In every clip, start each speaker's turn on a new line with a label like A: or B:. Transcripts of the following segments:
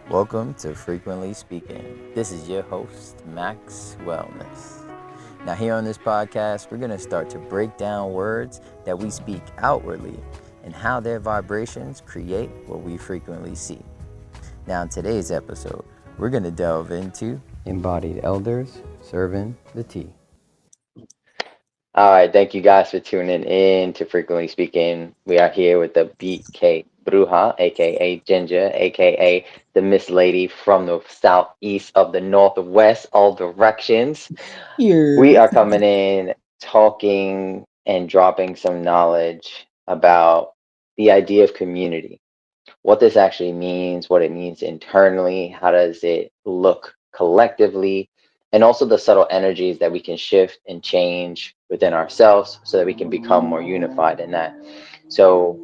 A: Welcome to Frequently Speaking. This is your host, Max Wellness. Now, here on this podcast, we're going to start to break down words that we speak outwardly and how their vibrations create what we frequently see. Now, in today's episode, we're going to delve into embodied elders serving the tea. All right, thank you guys for tuning in to Frequently Speaking. We are here with the BK Bruja, aka Ginger, aka the Miss Lady from the southeast of the northwest, all directions. We
B: Here.
A: are coming in talking and dropping some knowledge about the idea of community, what this actually means, what it means internally, how does it look collectively, and also the subtle energies that we can shift and change within ourselves so that we can become more unified in that. So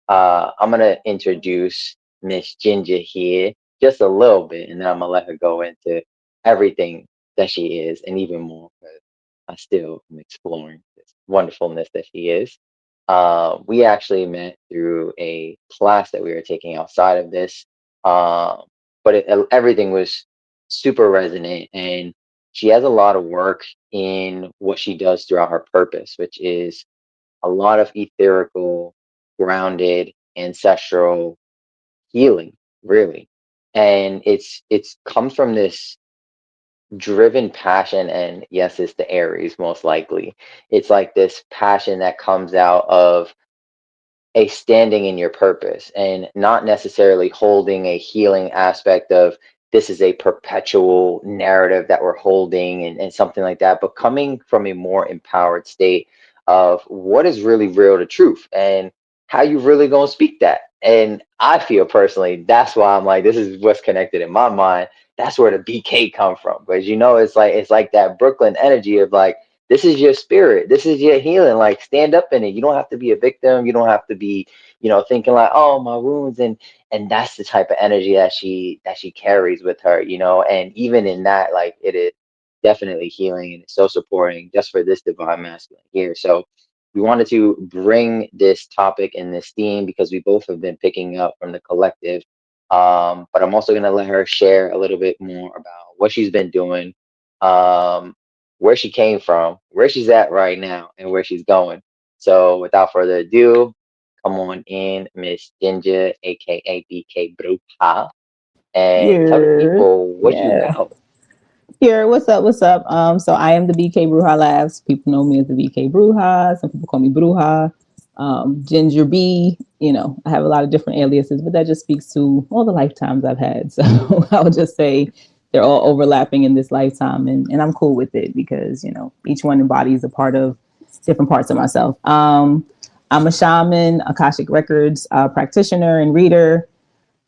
A: I'm going to introduce Miss Ginger here just a little bit, and then I'm going to let her go into everything that she is and even more, because I still am exploring this wonderfulness that she is. We actually met through a class that we were taking outside of this, um, but everything was super resonant, and she has a lot of work in what she does throughout her purpose, which is a lot of etherical, grounded, ancestral healing, really. And it's comes from this driven passion, and yes, it's the Aries most likely. It's like this passion that comes out of a standing in your purpose and not necessarily holding a healing aspect of this is a perpetual narrative that we're holding and something like that, but coming from a more empowered state of what is really real to truth and how you really gonna speak that. And I feel personally that's why I'm like, this is what's connected in my mind. That's where the BK come from. Because it's like that Brooklyn energy of like, this is your spirit. This is your healing. Like, stand up in it. You don't have to be a victim. You don't have to be, thinking like, oh, my wounds. And that's the type of energy that she carries with her, and even in that, like, it is definitely healing and it's so supporting just for this divine masculine here. So we wanted to bring this topic and this theme because we both have been picking up from the collective. But I'm also gonna let her share a little bit more about what she's been doing, um, where she came from, where she's at right now, and where she's going. So without further ado, come on in, Miss Ginger, aka BK Bruja, and tell the
B: Here.
A: people what you
B: Yeah.
A: about.
B: Here. What's up? What's up? So I am the BK Bruja Labs. People know me as the BK Bruja. Some people call me Bruja. Ginger B. I have a lot of different aliases, but that just speaks to all the lifetimes I've had. So I would just say they're all overlapping in this lifetime, and I'm cool with it because each one embodies a part of different parts of myself. I'm a shaman, Akashic Records practitioner and reader,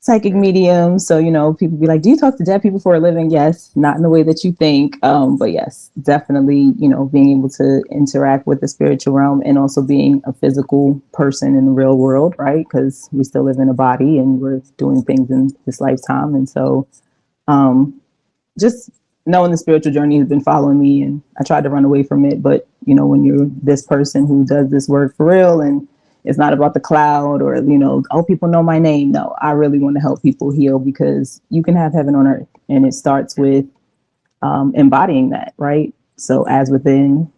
B: psychic
A: Mm,
B: medium. So, people be like, do you talk to dead people for a living? Yes, not in the way that you think. But yes, definitely, being able to interact with the spiritual realm and also being a physical person in the real world, right? Because we still live in a body and we're doing things in this lifetime. And so um, just knowing the spiritual journey has been following me, and I tried to run away from it. But when you're this person who does this work for real, and it's not about the cloud or oh, people know my name. No, I really want to help people heal because you can have heaven on earth, and it starts with embodying that, right? So as within,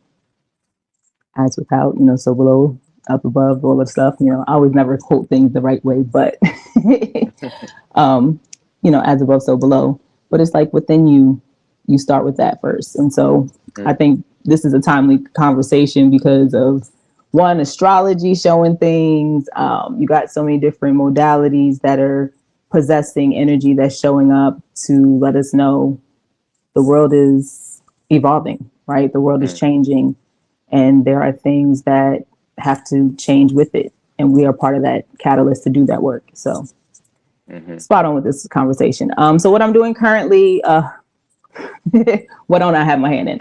B: as without, so below, up above, all that stuff. I always never quote things the right way, but um, as above, so below. But it's like within you, you start with that first. And so I
A: mm,
B: think this is a timely conversation because of one, astrology showing things. You got so many different modalities that are possessing energy that's showing up to let us know the world is evolving, right? The world is
A: mm,
B: changing, and there are things that have to change with it. And we are part of that catalyst to do that work. So
A: mhm,
B: spot on with this conversation. So what I'm doing currently, what don't I have my hand in?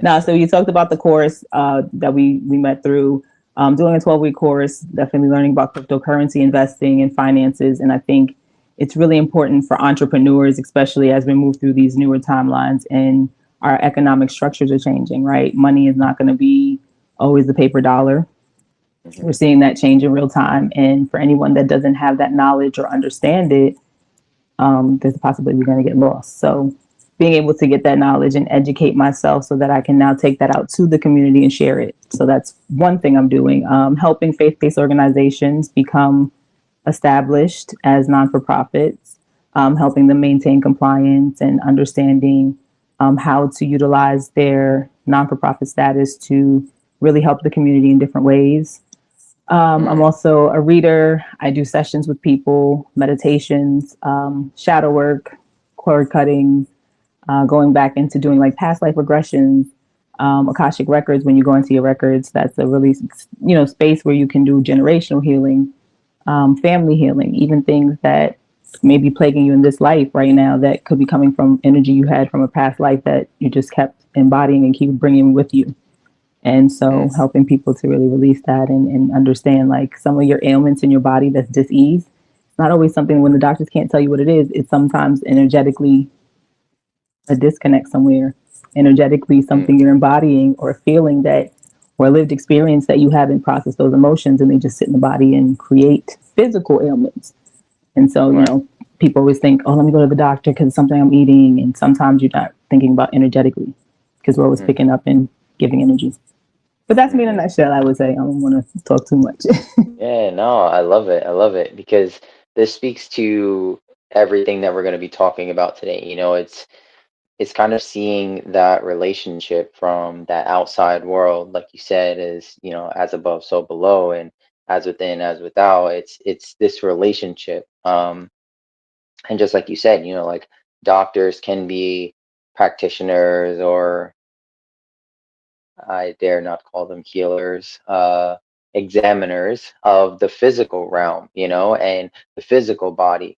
B: Now, so you talked about the course that we met through. Doing a 12-week course, definitely learning about cryptocurrency investing and finances. And I think it's really important for entrepreneurs, especially as we move through these newer timelines and our economic structures are changing, right? Money is not going to be always the paper dollar.
A: mhm,
B: We're seeing that change in real time. And for anyone that doesn't have that knowledge or understand it, there's a possibility you're going to get lost. So being able to get that knowledge and educate myself so that I can now take that out to the community and share it. So that's one thing I'm doing. Helping faith-based organizations become established as non-for-profits, helping them maintain compliance and understanding how to utilize their non-for-profit status to really help the community in different ways. I'm also a reader. I do sessions with people, meditations, shadow work, cord cutting, going back into doing like past life regressions, Akashic Records. When you go into your records, that's a really, space where you can do generational healing, family healing, even things that may be plaguing you in this life right now that could be coming from energy you had from a past life that you just kept embodying and keep bringing with you. And so helping people to really release that and understand like some of your ailments in your body that's dis-ease. It's not always something when the doctors can't tell you what it is. It's sometimes energetically a disconnect somewhere, energetically something you're embodying or feeling that or lived experience that you haven't processed those emotions and they just sit in the body and create physical ailments. And so, people always think, oh, let me go to the doctor because it's something I'm eating. And sometimes you're not thinking about energetically because we're always picking up and giving energy. But that's me in a nutshell, I would say. I don't want to talk too much.
A: Yeah, no, I love it. I love it because this speaks to everything that we're going to be talking about today. It's kind of seeing that relationship from that outside world, like you said, is, as above, so below, and as within, as without. It's this relationship. And just like you said, like doctors can be practitioners, or I dare not call them healers, examiners of the physical realm, and the physical body.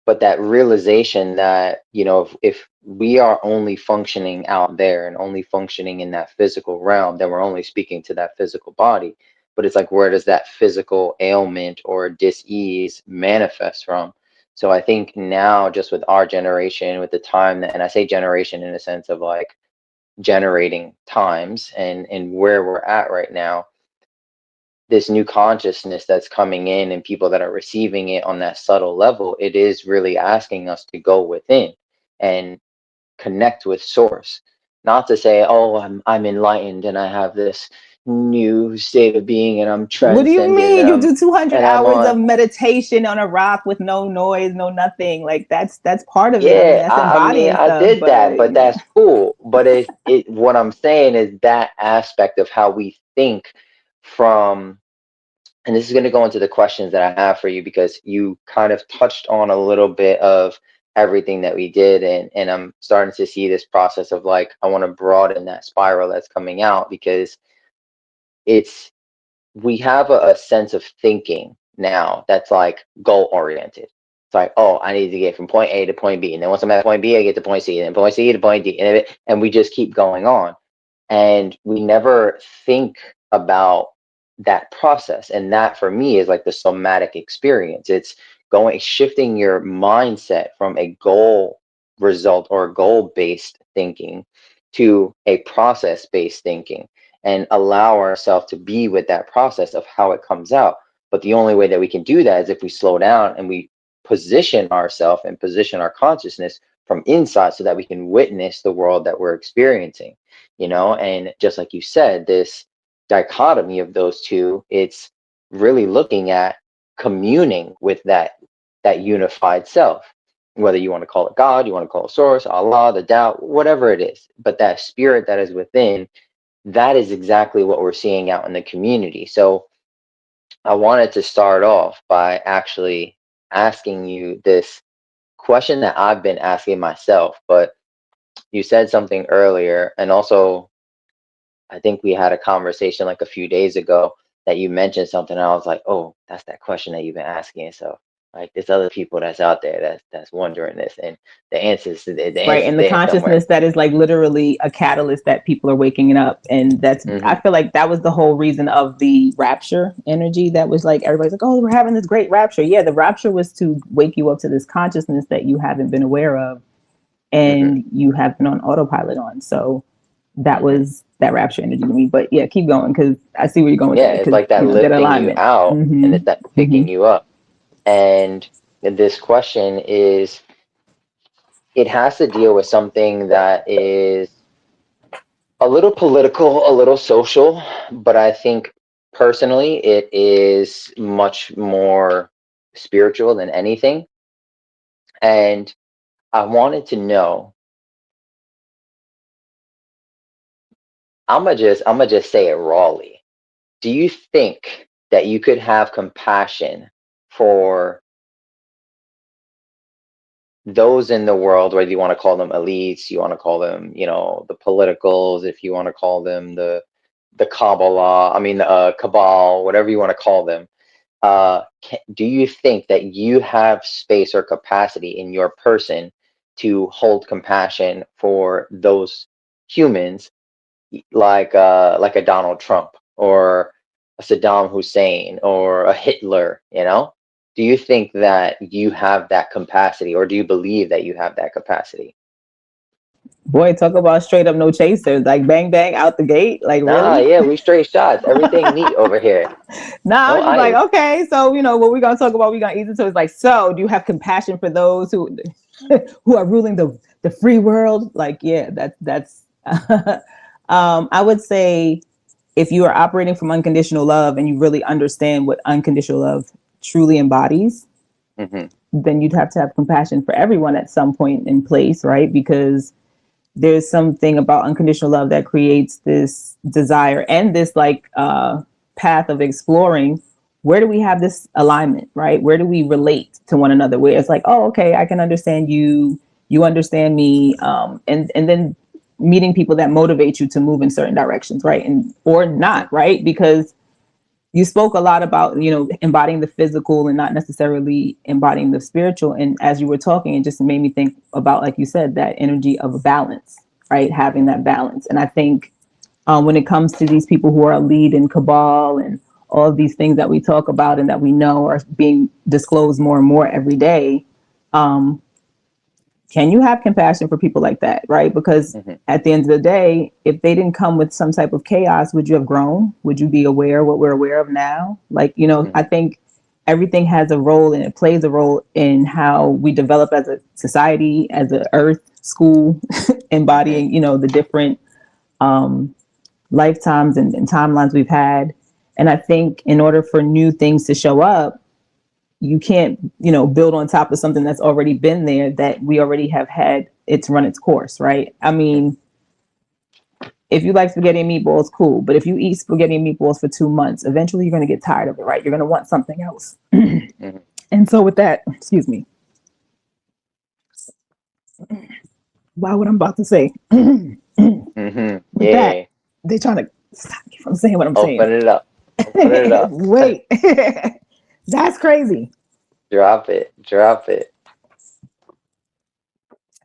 A: But that realization that, if we are only functioning out there and only functioning in that physical realm, then we're only speaking to that physical body. But it's like, where does that physical ailment or dis-ease manifest from? So I think now, just with our generation, with the time that, and I say generation in a sense of like generating times and where we're at right now, this new consciousness that's coming in and people that are receiving it on that subtle level, it is really asking us to go within and connect with source. Not to say, oh, I'm enlightened and I have this new state of being and I'm
B: What do you
A: transcendent
B: mean?
A: and
B: You do 200
A: I'm
B: hours
A: on.
B: of meditation on a rock with no noise, no nothing. Like that's part of it. I mean,
A: Yeah,
B: that's
A: I mean,
B: embodying
A: I
B: stuff,
A: did that,
B: but
A: but that's cool. But what I'm saying is that aspect of how we think from, and this is going to go into the questions that I have for you, because you kind of touched on a little bit of everything that we did, and I'm starting to see this process of like, I want to broaden that spiral that's coming out, because it's we have a sense of thinking now that's like goal oriented. It's like, oh, I need to get from point A to point B, and then once I'm at point B, I get to point C, and then point C to point D, and we just keep going on, and we never think about that process. And that for me is like the somatic experience. It's shifting your mindset from a goal result or goal based thinking to a process based thinking, and allow ourselves to be with that process of how it comes out. But the only way that we can do that is if we slow down and we position ourselves and position our consciousness from inside so that we can witness the world that we're experiencing. And just like you said, this dichotomy of those two, it's really looking at communing with that unified self, whether you want to call it God, you want to call it source, Allah, the Tao, whatever it is. But that spirit that is within, that is exactly what we're seeing out in the community. So I wanted to start off by actually asking you this question that I've been asking myself. But you said something earlier, and also I think we had a conversation like a few days ago that you mentioned something, and I was like, oh, that's that question that you've been asking. So like, there's other people that's out there that's wondering this, and the
B: right.
A: answer's
B: And the
A: there somewhere.
B: consciousness that is like literally a catalyst that people are waking up. And that's, I
A: Hmm.
B: feel like that was the whole reason of the rapture energy. That was like, everybody's like, oh, we're having this great rapture. Yeah, the rapture was to wake you up to this consciousness that you haven't been aware of
A: Hmm.
B: and you have been on autopilot on. So that
A: Hmm.
B: was that rapture energy to me. But yeah, keep going because I see where you're going with
A: Yeah,
B: that
A: it's
B: because,
A: like that
B: that
A: lifting you
B: alignment.
A: out, and
B: Mm-hmm.
A: it's that
B: Mm-hmm.
A: picking you up. And this question is, it has to deal with something that is a little political, a little social, but I think personally it is much more spiritual than anything. And I wanted to know, I'm gonna just say it rawly. Do you think that you could have compassion for those in the world, whether you want to call them elites, you want to call them, the politicals, if you want to call them the Kabbalah, I mean, cabal, whatever you want to call them. Do you think that you have space or capacity in your person to hold compassion for those humans, like a Donald Trump or a Saddam Hussein or a Hitler, Do you think that you have that capacity, or do you believe that you have that capacity?
B: Boy, talk about straight up no chasers, like bang bang out the gate. Like
A: Nah,
B: really?
A: yeah, we straight shots. Everything neat over here.
B: Nah, I
A: No
B: was just like,
A: ice.
B: okay, so what we're gonna talk about, we're gonna ease into. It's like, so do you have compassion for those who who are ruling the free world? Like, yeah, that's I would say, if you are operating from unconditional love and you really understand what unconditional love truly embodies,
A: Hmm.
B: then you'd have to have compassion for everyone at some point in place, right? Because there's something about unconditional love that creates this desire and this path of exploring, where do we have this alignment, right? Where do we relate to one another, where it's like, oh, okay, I can understand you, you understand me, and then meeting people that motivate you to move in certain directions, right? And or
A: Hmm.
B: not, right? Because you spoke a lot about, embodying the physical and not necessarily embodying the spiritual. And as you were talking, it just made me think about, like you said, that energy of a balance, right? Having that balance. And I think when it comes to these people who are lead in cabal and all of these things that we talk about and that we know are being disclosed more and more every day, um, can you have compassion for people like that, right? Because
A: Hmm.
B: at the end of the day, if they didn't come with some type of chaos, would you have grown? Would you be aware of what we're aware of now? Like, I
A: Hmm.
B: think everything has a role, and it plays a role in how we develop as a society, as an earth school,
A: Hmm.
B: embodying, the different um, lifetimes and timelines we've had. And I think in order for new things to show up, you can't, build on top of something that's already been there, that we already have had it's run its course, right? I mean, if you like spaghetti and meatballs, cool. But if you eat spaghetti and meatballs for 2 months, eventually you're going to get tired of it, right? You're going to want something else.
A: Hmm.
B: And so with that, excuse me, wow, what I'm about to say.
A: Hmm.
B: With that,
A: Yeah.
B: they're trying to stop me from saying what I'm saying.
A: Open it up. Open it up.
B: Wait, that's crazy.
A: Drop it. Drop it.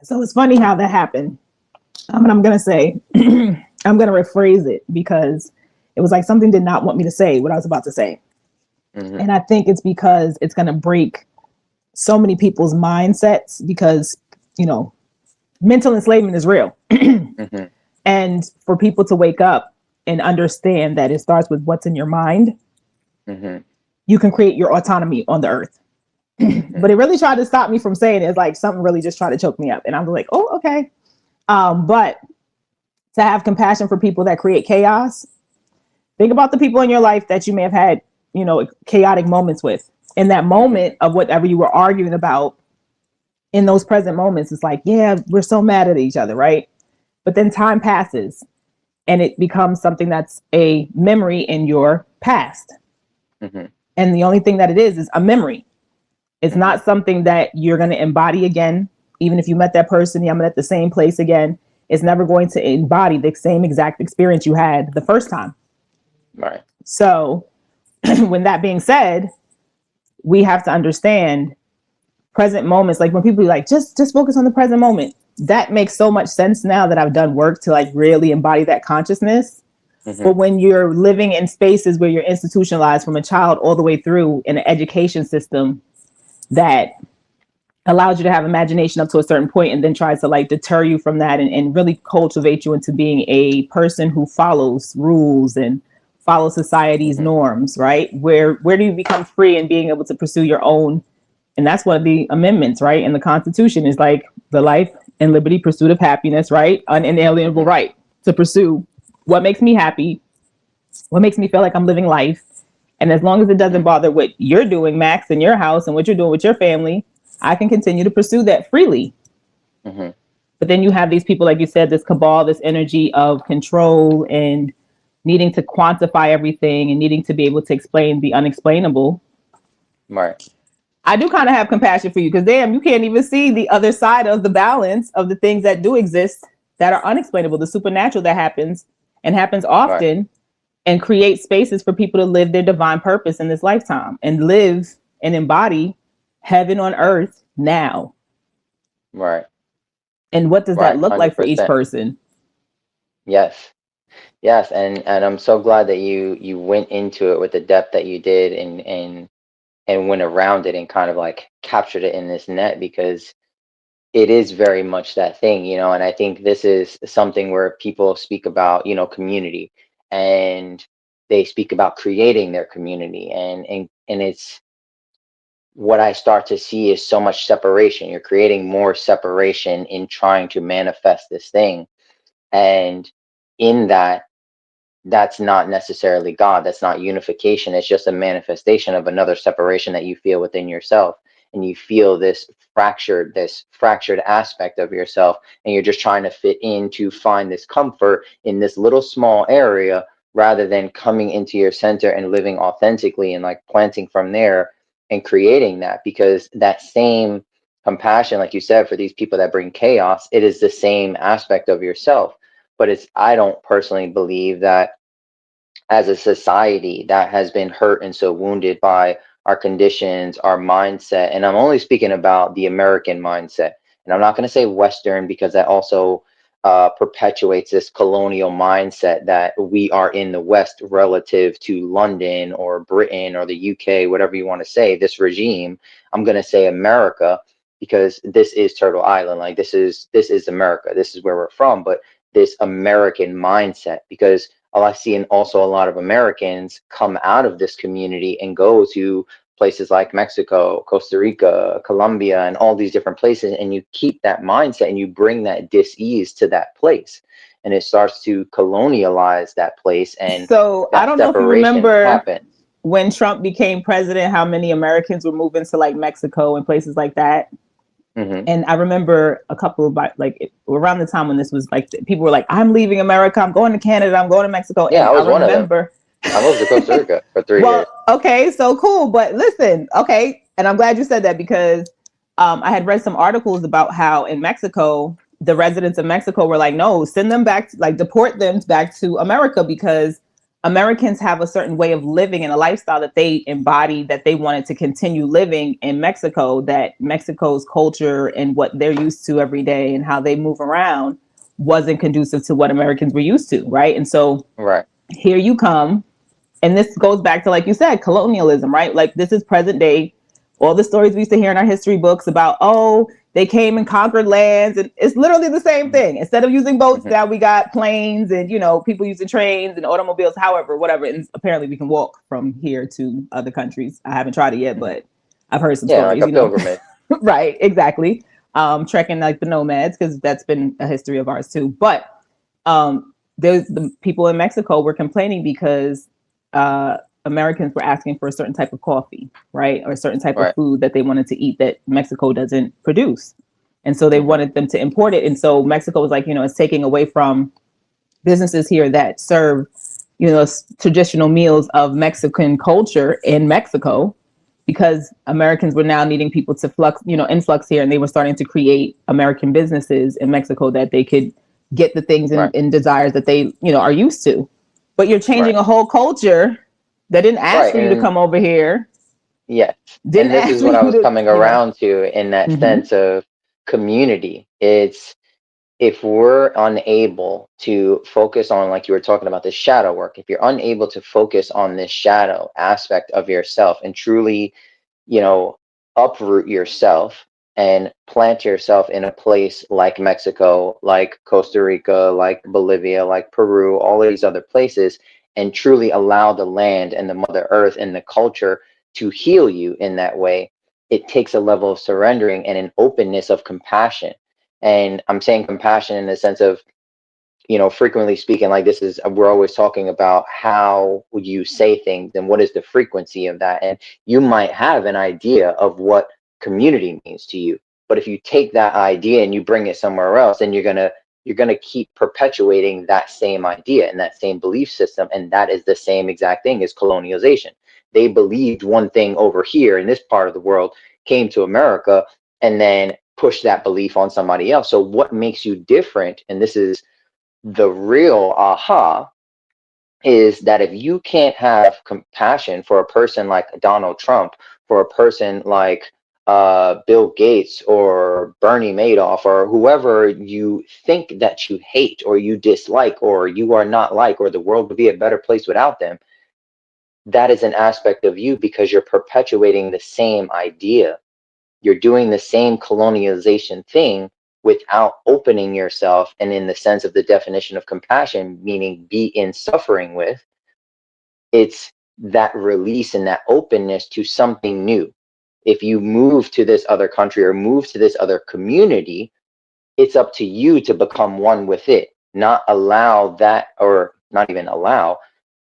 B: So it's funny how that happened. And I'm going to say, I'm going to rephrase it, because it was like something did not want me to say what I was about to say.
A: Hmm.
B: And I think it's because it's going to break so many people's mindsets, because, you know, mental enslavement is real.
A: Hmm.
B: And for people to wake up and understand that it starts with what's in your mind,
A: Hmm.
B: you can create your autonomy on the earth.
A: Hmm.
B: But it really tried to stop me from saying it. It's like something really just tried to choke me up. And I'm like, oh, okay. But to have compassion for people that create chaos, think about the people in your life that you may have had, chaotic moments with. In that
A: Hmm.
B: moment of whatever you were arguing about, in those present moments, it's like, yeah, we're so mad at each other, right? But then time passes and it becomes something that's a memory in your past.
A: Hmm.
B: And the only thing that it is a memory. It's
A: Hmm.
B: not something that you're going to embody again. Even if you met that person, I'm at the same place again, it's never going to embody the same exact experience you had the first time.
A: Right.
B: So, when that being said, we have to understand present moments. Like when people be like, just focus on the present moment. That makes so much sense now that I've done work to like really embody that consciousness.
A: Hmm.
B: But when you're living in spaces where you're institutionalized from a child all the way through in an education system that allows you to have imagination up to a certain point and then tries to like deter you from that, and really cultivate you into being a person who follows rules and follow society's
A: Hmm.
B: norms, right? Where do you become free and being able to pursue your own And that's one of the amendments, right? In the Constitution is like the life and liberty, pursuit of happiness, right? An inalienable
A: Mm-hmm.
B: right to pursue what makes me happy, what makes me feel like I'm living life. And as long as it doesn't bother what you're doing, Max, in your house and what you're doing with your family, I can continue to pursue that freely.
A: Mm-hmm.
B: But then you have these people, like you said, this cabal, this energy of control and needing to quantify everything and needing to be able to explain the unexplainable.
A: Right.
B: I do kind of have compassion for you because, damn, you can't even see the other side of the balance of the things that do exist that are unexplainable, the supernatural that happens and happens
A: Right.
B: often, and create spaces for people to live their divine purpose in this lifetime and live and embody heaven on earth now.
A: Right.
B: And what does that
A: Right.
B: look like for each
A: 100%.
B: person?
A: Yes. Yes. And I'm so glad that you went into it with the depth that you did, and went around it and kind of like captured it in this net, because it is very much that thing, and I think this is something where people speak about, community, and they speak about creating their community, and it's what I start to see is so much separation. You're creating more separation in trying to manifest this thing. And in that, that's not necessarily God. That's not unification. It's just a manifestation of another separation that you feel within yourself. And you feel this fractured aspect of yourself. And you're just trying to fit in to find this comfort in this little small area, rather than coming into your center and living authentically and like planting from there and creating that. Because that same compassion, like you said, for these people that bring chaos, it is the same aspect of yourself. But I don't personally believe that as a society that has been hurt and so wounded by our conditions, our mindset. And I'm only speaking about the American mindset. And I'm not going to say Western, because that also perpetuates this colonial mindset that we are in the West relative to London or Britain or the UK, whatever you want to say, this regime. I'm going to say America, because this is Turtle Island. Like this is America. This is where we're from. But this American mindset, because I see in also a lot of Americans come out of this community and go to places like Mexico, Costa Rica, Colombia, and all these different places, and you keep that mindset and you bring that dis-ease to that place, and it starts to colonialize that place, and
B: So I
A: that
B: don't know if you
A: separation
B: remember
A: happens.
B: when Trump became president, how many Americans were moving to like Mexico and places like that.
A: Hmm.
B: And I remember a couple of like around the time when this was like people were like, I'm leaving America, I'm going to Canada, I'm going to Mexico.
A: Yeah,
B: And
A: I
B: I
A: was one of them.
B: remember
A: I moved to Costa Rica for 3 years.
B: well, okay, so cool. But listen, okay, and I'm glad you said that because I had read some articles about how in Mexico, the residents of Mexico were like, no, send them back, like deport them back to America because Americans have a certain way of living and a lifestyle that they embody that they wanted to continue living in Mexico, that Mexico's culture and what they're used to every day and how they move around wasn't conducive to what Americans were used to, right? And so
A: Right.
B: here you come, and this goes back to, like you said, colonialism, right? Like this is present day. All the stories we used to hear in our history books about, oh, they came and conquered lands, and it's literally the same thing. Instead of using boats,
A: Hmm.
B: now we got planes, and people using trains and automobiles, however, whatever. And apparently, we can walk from here to other countries. I haven't tried it yet,
A: Hmm.
B: but I've heard some
A: Yeah, like
B: stories.
A: a pilgrimage.
B: Right? Exactly. Trekking like the nomads, because that's been a history of ours too. But there's the people in Mexico were complaining because uh, Americans were asking for a certain type of coffee, right, or a certain type of
A: Right.
B: food that they wanted to eat that Mexico doesn't produce, and so they
A: Hmm.
B: wanted them to import it. And so Mexico was like, it's taking away from businesses here that serve, traditional meals of Mexican culture in Mexico, because Americans were now needing people to influx here, and they were starting to create American businesses in Mexico that they could get the things
A: Right.
B: and desires that they, are used to. But you're changing
A: Right.
B: a whole culture that didn't ask
A: Right.
B: for you to
A: And
B: come over here,
A: yes.
B: didn't
A: And this
B: ask
A: is
B: for
A: what I
B: you
A: was
B: to,
A: coming around to in that
B: mm-hmm.
A: sense of community. It's if we're unable to focus on, like you were talking about, the shadow work, if you're unable to focus on this shadow aspect of yourself and truly, you know, uproot yourself and plant yourself in a place like Mexico, like Costa Rica, like Bolivia, like Peru, all of these other places, and truly allow the land and the Mother Earth and the culture to heal you in that way, it takes a level of surrendering and an openness of compassion. And I'm saying compassion in the sense of, frequently speaking, like this is, we're always talking about how you say things and what is the frequency of that. And you might have an idea of what community means to you, but if you take that idea and you bring it somewhere else, then you're gonna keep perpetuating that same idea and that same belief system. And that is the same exact thing as colonialization. They believed one thing over here in this part of the world, came to America, and then pushed that belief on somebody else. So what makes you different, and this is the real aha, is that if you can't have compassion for a person like Donald Trump, for a person like Bill Gates or Bernie Madoff or whoever you think that you hate or you dislike or you are not like, or the world would be a better place without them, that is an aspect of you because you're perpetuating the same idea. You're doing the same colonialization thing without opening yourself. And in the sense of the definition of compassion, meaning be in suffering with, it's that release and that openness to something new. If you move to this other country or move to this other community, it's up to you to become one with it, not allow that, or not even allow,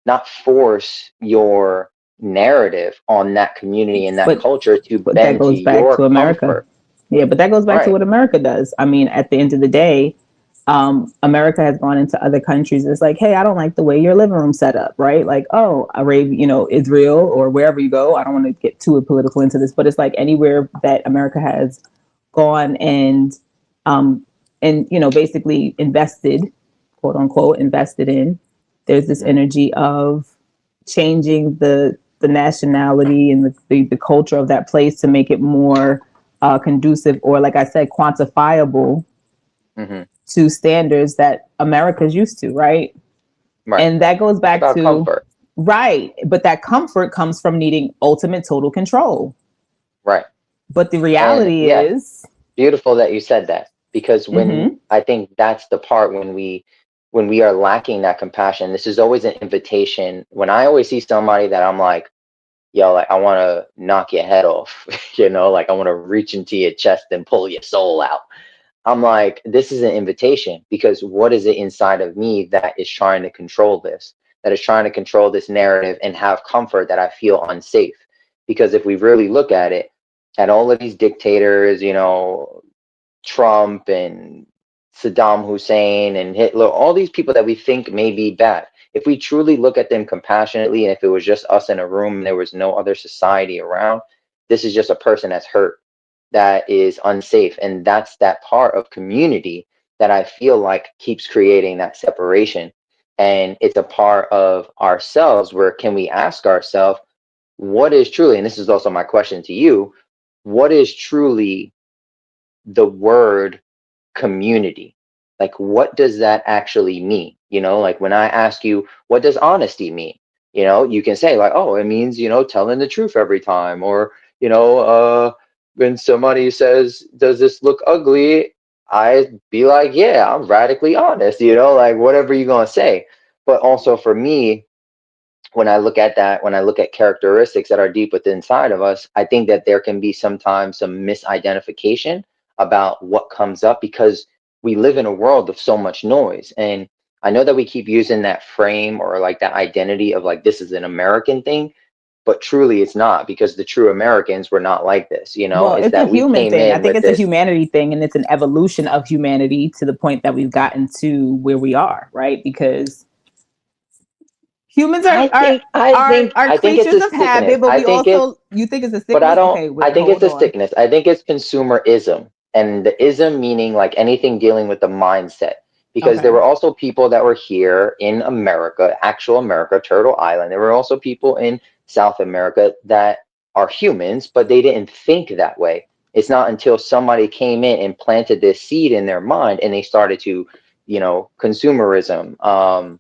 A: not force your narrative on that community and that
B: But
A: culture to
B: that
A: bend to
B: goes back
A: your
B: to America.
A: comfort.
B: Yeah, but that goes back to
A: Right.
B: what America does. I mean, at the end of the day, America has gone into other countries. It's like, hey, I don't like the way your living room set up, right? Like, oh, Arabia, Israel or wherever you go. I don't want to get too political into this, but it's like anywhere that America has gone um, and basically invested, quote unquote, invested in. There's this
A: Mm-hmm.
B: energy of changing the nationality and the culture of that place to make it more conducive, or like I said, quantifiable
A: Mm-hmm.
B: to standards that America's used to, right?
A: Right.
B: And that goes
A: It's
B: back
A: about
B: to,
A: comfort.
B: right, but that comfort comes from needing ultimate total control.
A: Right.
B: But the
A: And
B: reality
A: yeah,
B: is,
A: beautiful that you said that, because when
B: mm-hmm,
A: I think that's the part when we are lacking that compassion, this is always an invitation. When I always see somebody that I'm like, yo, like I want to knock your head off, like I want to reach into your chest and pull your soul out. I'm like, this is an invitation, because what is it inside of me that is trying to control this, that is trying to control this narrative and have comfort that I feel unsafe? Because if we really look at it, at all of these dictators, Trump and Saddam Hussein and Hitler, all these people that we think may be bad, if we truly look at them compassionately, and if it was just us in a room and there was no other society around, this is just a person that's hurt, that is unsafe. And that's that part of community that I feel like keeps creating that separation. And it's a part of ourselves where can we ask ourselves, what is truly, and this is also my question to you, what is truly the word community? Like, what does that actually mean? Like when I ask you, what does honesty mean? You can say like, oh, it means, telling the truth every time. Or, when somebody says, does this look ugly? I be like, yeah, I'm radically honest, like whatever you're going to say. But also for me, when I look at that, when I look at characteristics that are deep within inside of us, I think that there can be sometimes some misidentification about what comes up, because we live in a world of so much noise. And I know that we keep using that frame or like that identity of like, this is an American thing, but truly it's not, because the true Americans were not like this.
B: well,
A: It's
B: it's a
A: that we
B: human
A: came
B: thing. I
A: in
B: think
A: with
B: it's a
A: this.
B: humanity thing, and it's an evolution of humanity to the point that we've gotten to where we are, right? Because humans are
A: I
B: are
A: think, I
B: are
A: think,
B: are
A: I think it's
B: creatures
A: a
B: of
A: sickness.
B: habit, but
A: I
B: we
A: think it's,
B: also, you think it's a
A: but I
B: sickness?
A: don't,
B: Okay,
A: I
B: wait,
A: think it's
B: hold
A: a
B: on.
A: sickness. I think it's consumerism. And the ism meaning like anything dealing with the mindset. Because there
B: Okay.
A: were also people that were here in America, actual America, Turtle Island. There were also people in South America that are humans, but they didn't think that way. It's not until somebody came in and planted this seed in their mind and they started to, consumerism,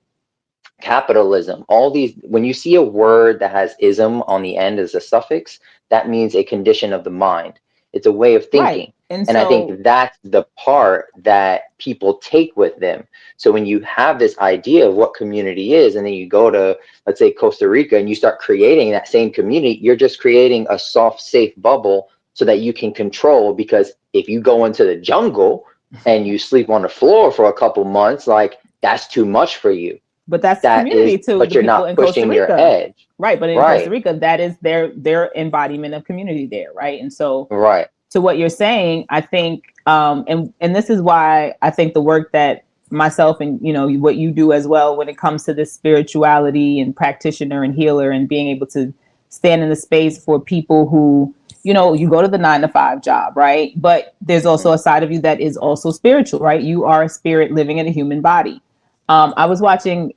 A: capitalism, all these, when you see a word that has ism on the end as a suffix, that means a condition of the mind. It's a way of
B: Right.
A: thinking.
B: And
A: And I
B: so,
A: think that's the part that people take with them. So when you have this idea of what community is, and then you go to, let's say, Costa Rica, and you start creating that same community, you're just creating a soft, safe bubble so that you can control. Because if you go into the jungle and you sleep on the floor for a couple months, like that's too much for you.
B: But that's
A: That is,
B: community too.
A: but
B: The
A: you're
B: people
A: not
B: in Costa
A: pushing your
B: Rica,
A: edge.
B: right? But in Costa
A: Right.
B: Rica, that is their embodiment of community there, right? And so,
A: Right.
B: to what you're saying, I think, and this is why I think the work that myself and what you do as well when it comes to this spirituality and practitioner and healer and being able to stand in the space for people who you go to the 9 to 5 job, right? But there's also a side of you that is also spiritual, right? You are a spirit living in a human body. I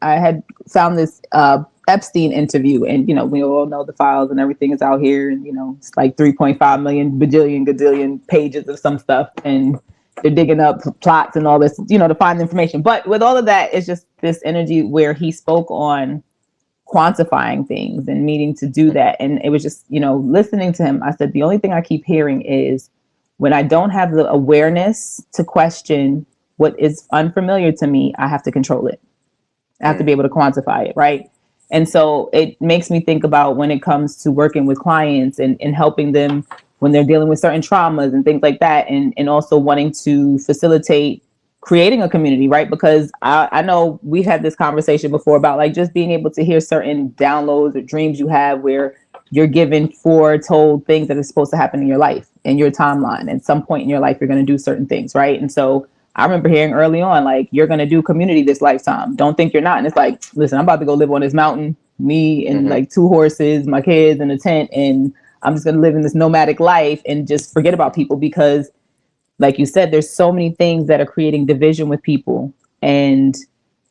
B: had found this Epstein interview, and we all know the files and everything is out here, and it's like 3.5 million bajillion gazillion pages of some stuff, and they're digging up plots and all this, to find the information. But with all of that, it's just this energy where he spoke on quantifying things and needing to do that. And it was just, listening to him, I said, the only thing I keep hearing is when I don't have the awareness to question what is unfamiliar to me, I have to control it. I have to be able to quantify it, right? And so it makes me think about when it comes to working with clients and helping them when they're dealing with certain traumas and things like that, and also wanting to facilitate creating a community, right? Because I know we've had this conversation before about like just being able to hear certain downloads or dreams you have where you're given foretold things that are supposed to happen in your life, in your timeline. At some point in your life, you're going to do certain things, right? And so I remember hearing early on, like, you're going to do community this lifetime. Don't think you're not. And it's like, listen, I'm about to go live on this mountain, me and like 2 horses, my kids in a tent. And I'm just going to live in this nomadic life and just forget about people because, like you said, there's so many things that are creating division with people. And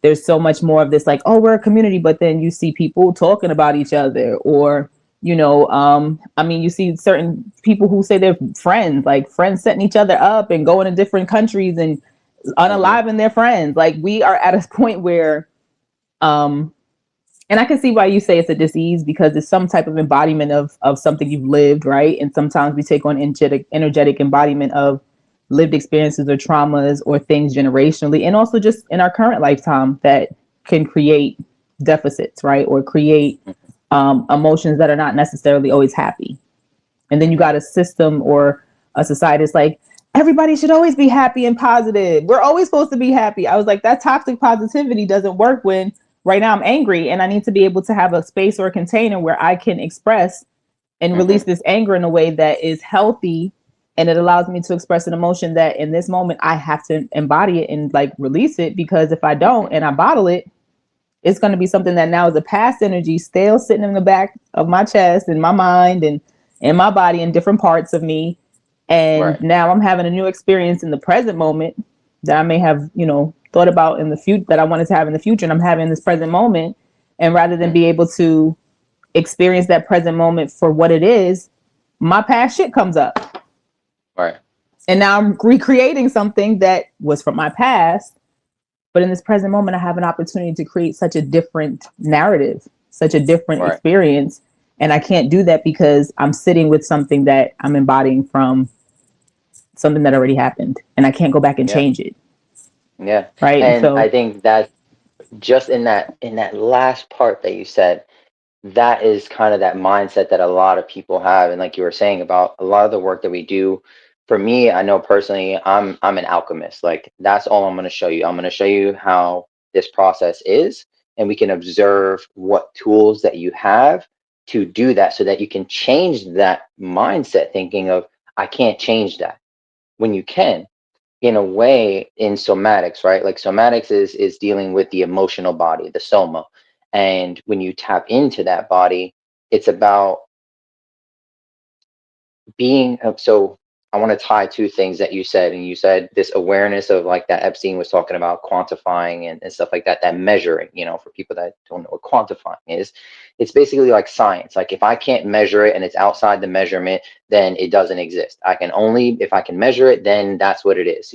B: there's so much more of this, like, oh, we're a community. But then you see people talking about each other or, you see certain people who say they're friends, like friends setting each other up and going to different countries and unaliving their friends. Like we are at a point where, and I can see why you say it's a disease because it's some type of embodiment of something you've lived, right? And sometimes we take on energetic embodiment of lived experiences or traumas or things generationally, and also just in our current lifetime that can create deficits, right? Or create emotions that are not necessarily always happy. And then you got a system or a society that's like, everybody should always be happy and positive. We're always supposed to be happy. I was like, that toxic positivity doesn't work when right now I'm angry and I need to be able to have a space or a container where I can express and release this anger in a way that is healthy. And it allows me to express an emotion that in this moment I have to embody it and like release it, because if I don't and I bottle it, it's going to be something that now is a past energy still sitting in the back of my chest and my mind and in my body in different parts of me. And now I'm having a new experience in the present moment that I may have, thought about in the future that I wanted to have in the future. And I'm having this present moment. And rather than be able to experience that present moment for what it is, my past shit comes up.
A: Right.
B: And now I'm recreating something that was from my past. But in this present moment, I have an opportunity to create such a different narrative, such a different experience. And I can't do that because I'm sitting with something that I'm embodying from something that already happened. And I can't go back and change it.
A: Yeah.
B: Right.
A: And
B: So
A: I think that just in that last part that you said, that is kind of that mindset that a lot of people have. And like you were saying about a lot of the work that we do, for me, I know personally, I'm an alchemist. Like that's all I'm going to show you. I'm going to show you how this process is, and we can observe what tools that you have to do that so that you can change that mindset thinking of, I can't change that, when you can. In a way, in somatics, right? Like somatics is dealing with the emotional body, the soma. And when you tap into that body, it's about being so I want to tie 2 things that you said. And you said this awareness of like that Epstein was talking about quantifying and stuff like that, that measuring, for people that don't know what quantifying is, it's basically like science. Like if I can't measure it and it's outside the measurement, then it doesn't exist. I can only, if I can measure it, then that's what it is,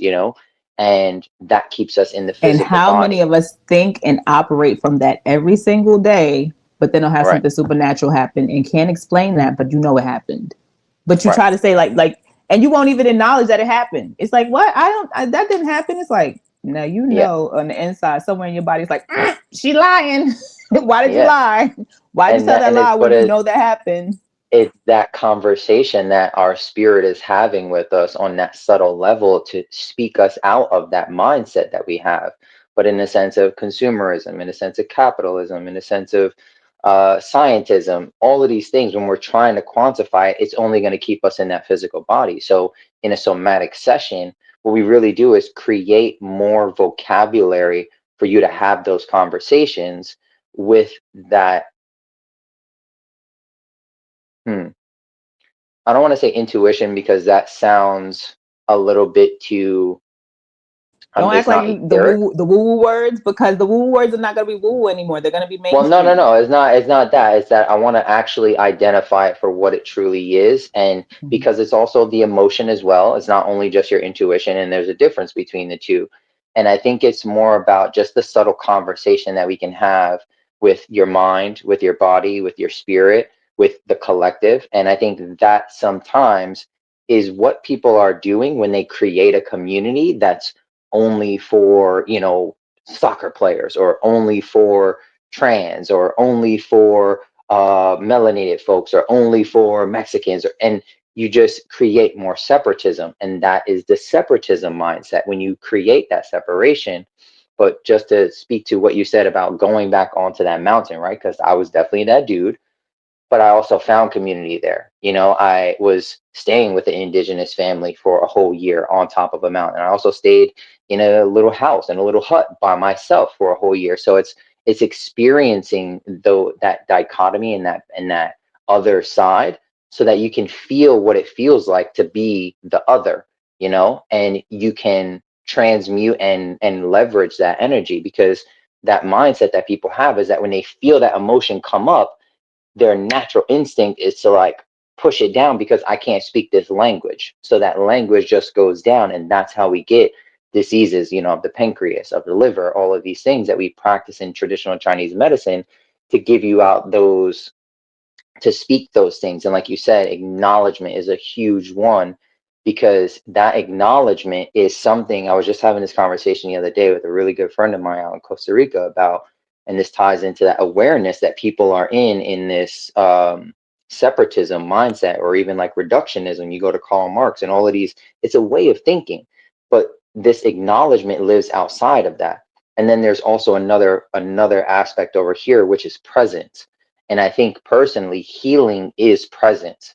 A: and that keeps us in the
B: and
A: physical
B: how many
A: body.
B: of us think and operate from that every single day, but then they'll have
A: Right.
B: something supernatural happen and can't explain that, but it happened. But you
A: Right.
B: try to say like, and you won't even acknowledge that it happened. It's like, what? That didn't happen. It's like, now
A: Yeah.
B: on the inside, somewhere in your body, it's like, she lying. Why did you
A: Yeah.
B: lie? Why did you
A: And
B: tell
A: that,
B: that
A: and
B: lie
A: it's,
B: when
A: but
B: you
A: it's,
B: know that happened?
A: it's that conversation that our spirit is having with us on that subtle level to speak us out of that mindset that we have, but in a sense of consumerism, in a sense of capitalism, in a sense of scientism, all of these things, when we're trying to quantify it, it's only going to keep us in that physical body. So in a somatic session, what we really do is create more vocabulary for you to have those conversations with that. I don't want to say intuition because that sounds a little bit too,
B: Don't act
A: it's
B: like
A: not
B: you, the
A: etheric.
B: woo words, because the woo words are not going to be woo anymore. They're going to be
A: Well, no, no,
B: mainstream.
A: no. It's not that. It's that I want to actually identify it for what it truly is. And
B: Mm-hmm.
A: because it's also the emotion as well. It's not only just your intuition, and there's a difference between the two. And I think it's more about just the subtle conversation that we can have with your mind, with your body, with your spirit, with the collective. And I think that sometimes is what people are doing when they create a community that's only for, soccer players, or only for trans, or only for melanated folks, or only for Mexicans, and you just create more separatism. And that is the separatism mindset when you create that separation. But just to speak to what you said about going back onto that mountain, right? Because I was definitely that dude, but I also found community there. I was staying with an indigenous family for a whole year on top of a mountain. I also stayed in a little house, in a little hut by myself for a whole year. So it's experiencing though that dichotomy and that other side, so that you can feel what it feels like to be the other, and you can transmute and leverage that energy, because that mindset that people have is that when they feel that emotion come up, their natural instinct is to like push it down because I can't speak this language. So that language just goes down. And that's how we get diseases, of the pancreas, of the liver, all of these things that we practice in traditional Chinese medicine to give you out those, to speak those things. And like you said, acknowledgement is a huge one, because that acknowledgement is something. I was just having this conversation the other day with a really good friend of mine out in Costa Rica about, and this ties into that awareness that people are in this separatism mindset, or even like reductionism. You go to Karl Marx and all of these, it's a way of thinking, but this acknowledgement lives outside of that. And then there's also another aspect over here, which is presence. And I think personally, healing is presence,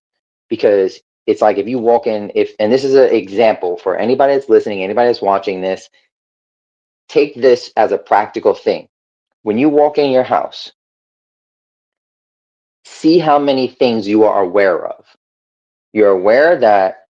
A: because it's like if you walk in, and this is an example for anybody that's listening, anybody that's watching this, take this as a practical thing. When you walk in your house, see how many things you are aware of. You're aware that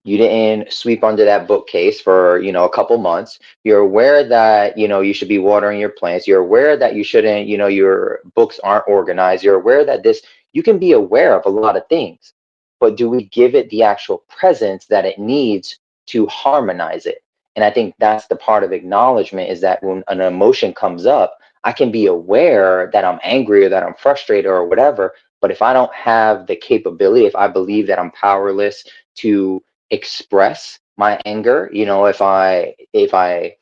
A: you didn't sweep under that bookcase for, a couple months. You're aware that, you should be watering your plants. You're aware that you shouldn't, your books aren't organized. You're aware that you can be aware of a lot of things, but do we give it the actual presence that it needs to harmonize it? And I think that's the part of acknowledgement, is that when an emotion comes up, I can be aware that I'm angry or that I'm frustrated or whatever. But if I don't have the capability, if I believe that I'm powerless to express my anger, if I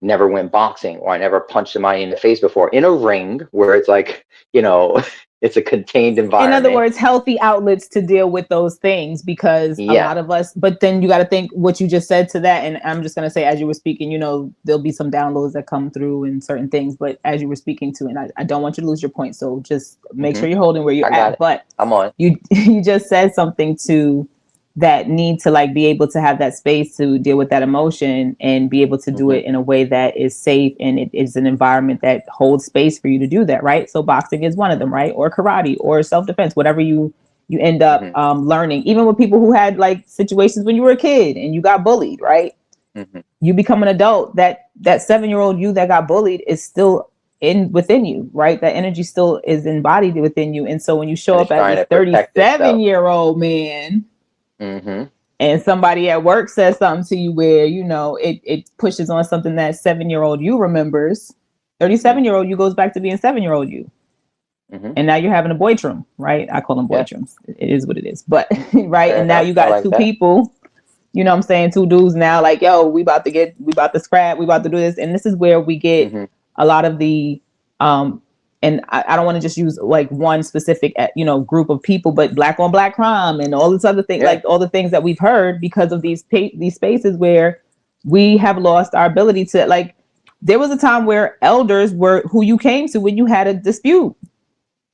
A: never went boxing, or I never punched somebody in the face before in a ring where it's like, it's a contained
B: In other
A: environment.
B: words, healthy outlets to deal with those things, because a
A: Yeah.
B: lot of us, but then you got to think what you just said to that. And I'm just going to say, as you were speaking, there'll be some downloads that come through and certain things, but as you were speaking to, and I don't want you to lose your point. So just make
A: Hmm.
B: sure you're holding where you're
A: I got
B: at.
A: it.
B: But
A: I'm on.
B: you just said something to that need to like be able to have that space to deal with that emotion and be able to do
A: Hmm.
B: it in a way that is safe, and it is an environment that holds space for you to do that, right? So boxing is one of them, right? Or karate or self-defense, whatever you end up
A: Hmm.
B: learning. Even with people who had like situations when you were a kid and you got bullied, right?
A: Hmm.
B: You become an adult, that 7-year-old you that got bullied is still in within you, right? That energy still is embodied within you. And so when you show
A: And
B: up
A: it's
B: as
A: trying
B: this
A: to protect
B: 37
A: itself.
B: year old man,
A: Hmm.
B: and somebody at work says something to you where it pushes on something that 7-year-old you remembers, 37-year-old you goes back to being 7-year-old you,
A: Hmm.
B: and now you're having a boytrum, right? I call them
A: Yeah.
B: boytrums, it is what it is, but right.
A: Fair
B: And now
A: enough.
B: you
A: I
B: got
A: like
B: two
A: that.
B: people, I'm saying, two dudes now, like, yo, we about to scrap, we about to do this. And this is where we get
A: Hmm.
B: a lot of the and I don't want to just use like one specific, group of people, but black on black crime and all this other thing,
A: Yeah.
B: like all the things that we've heard because of these spaces where we have lost our ability to, like, there was a time where elders were who you came to when you had a dispute,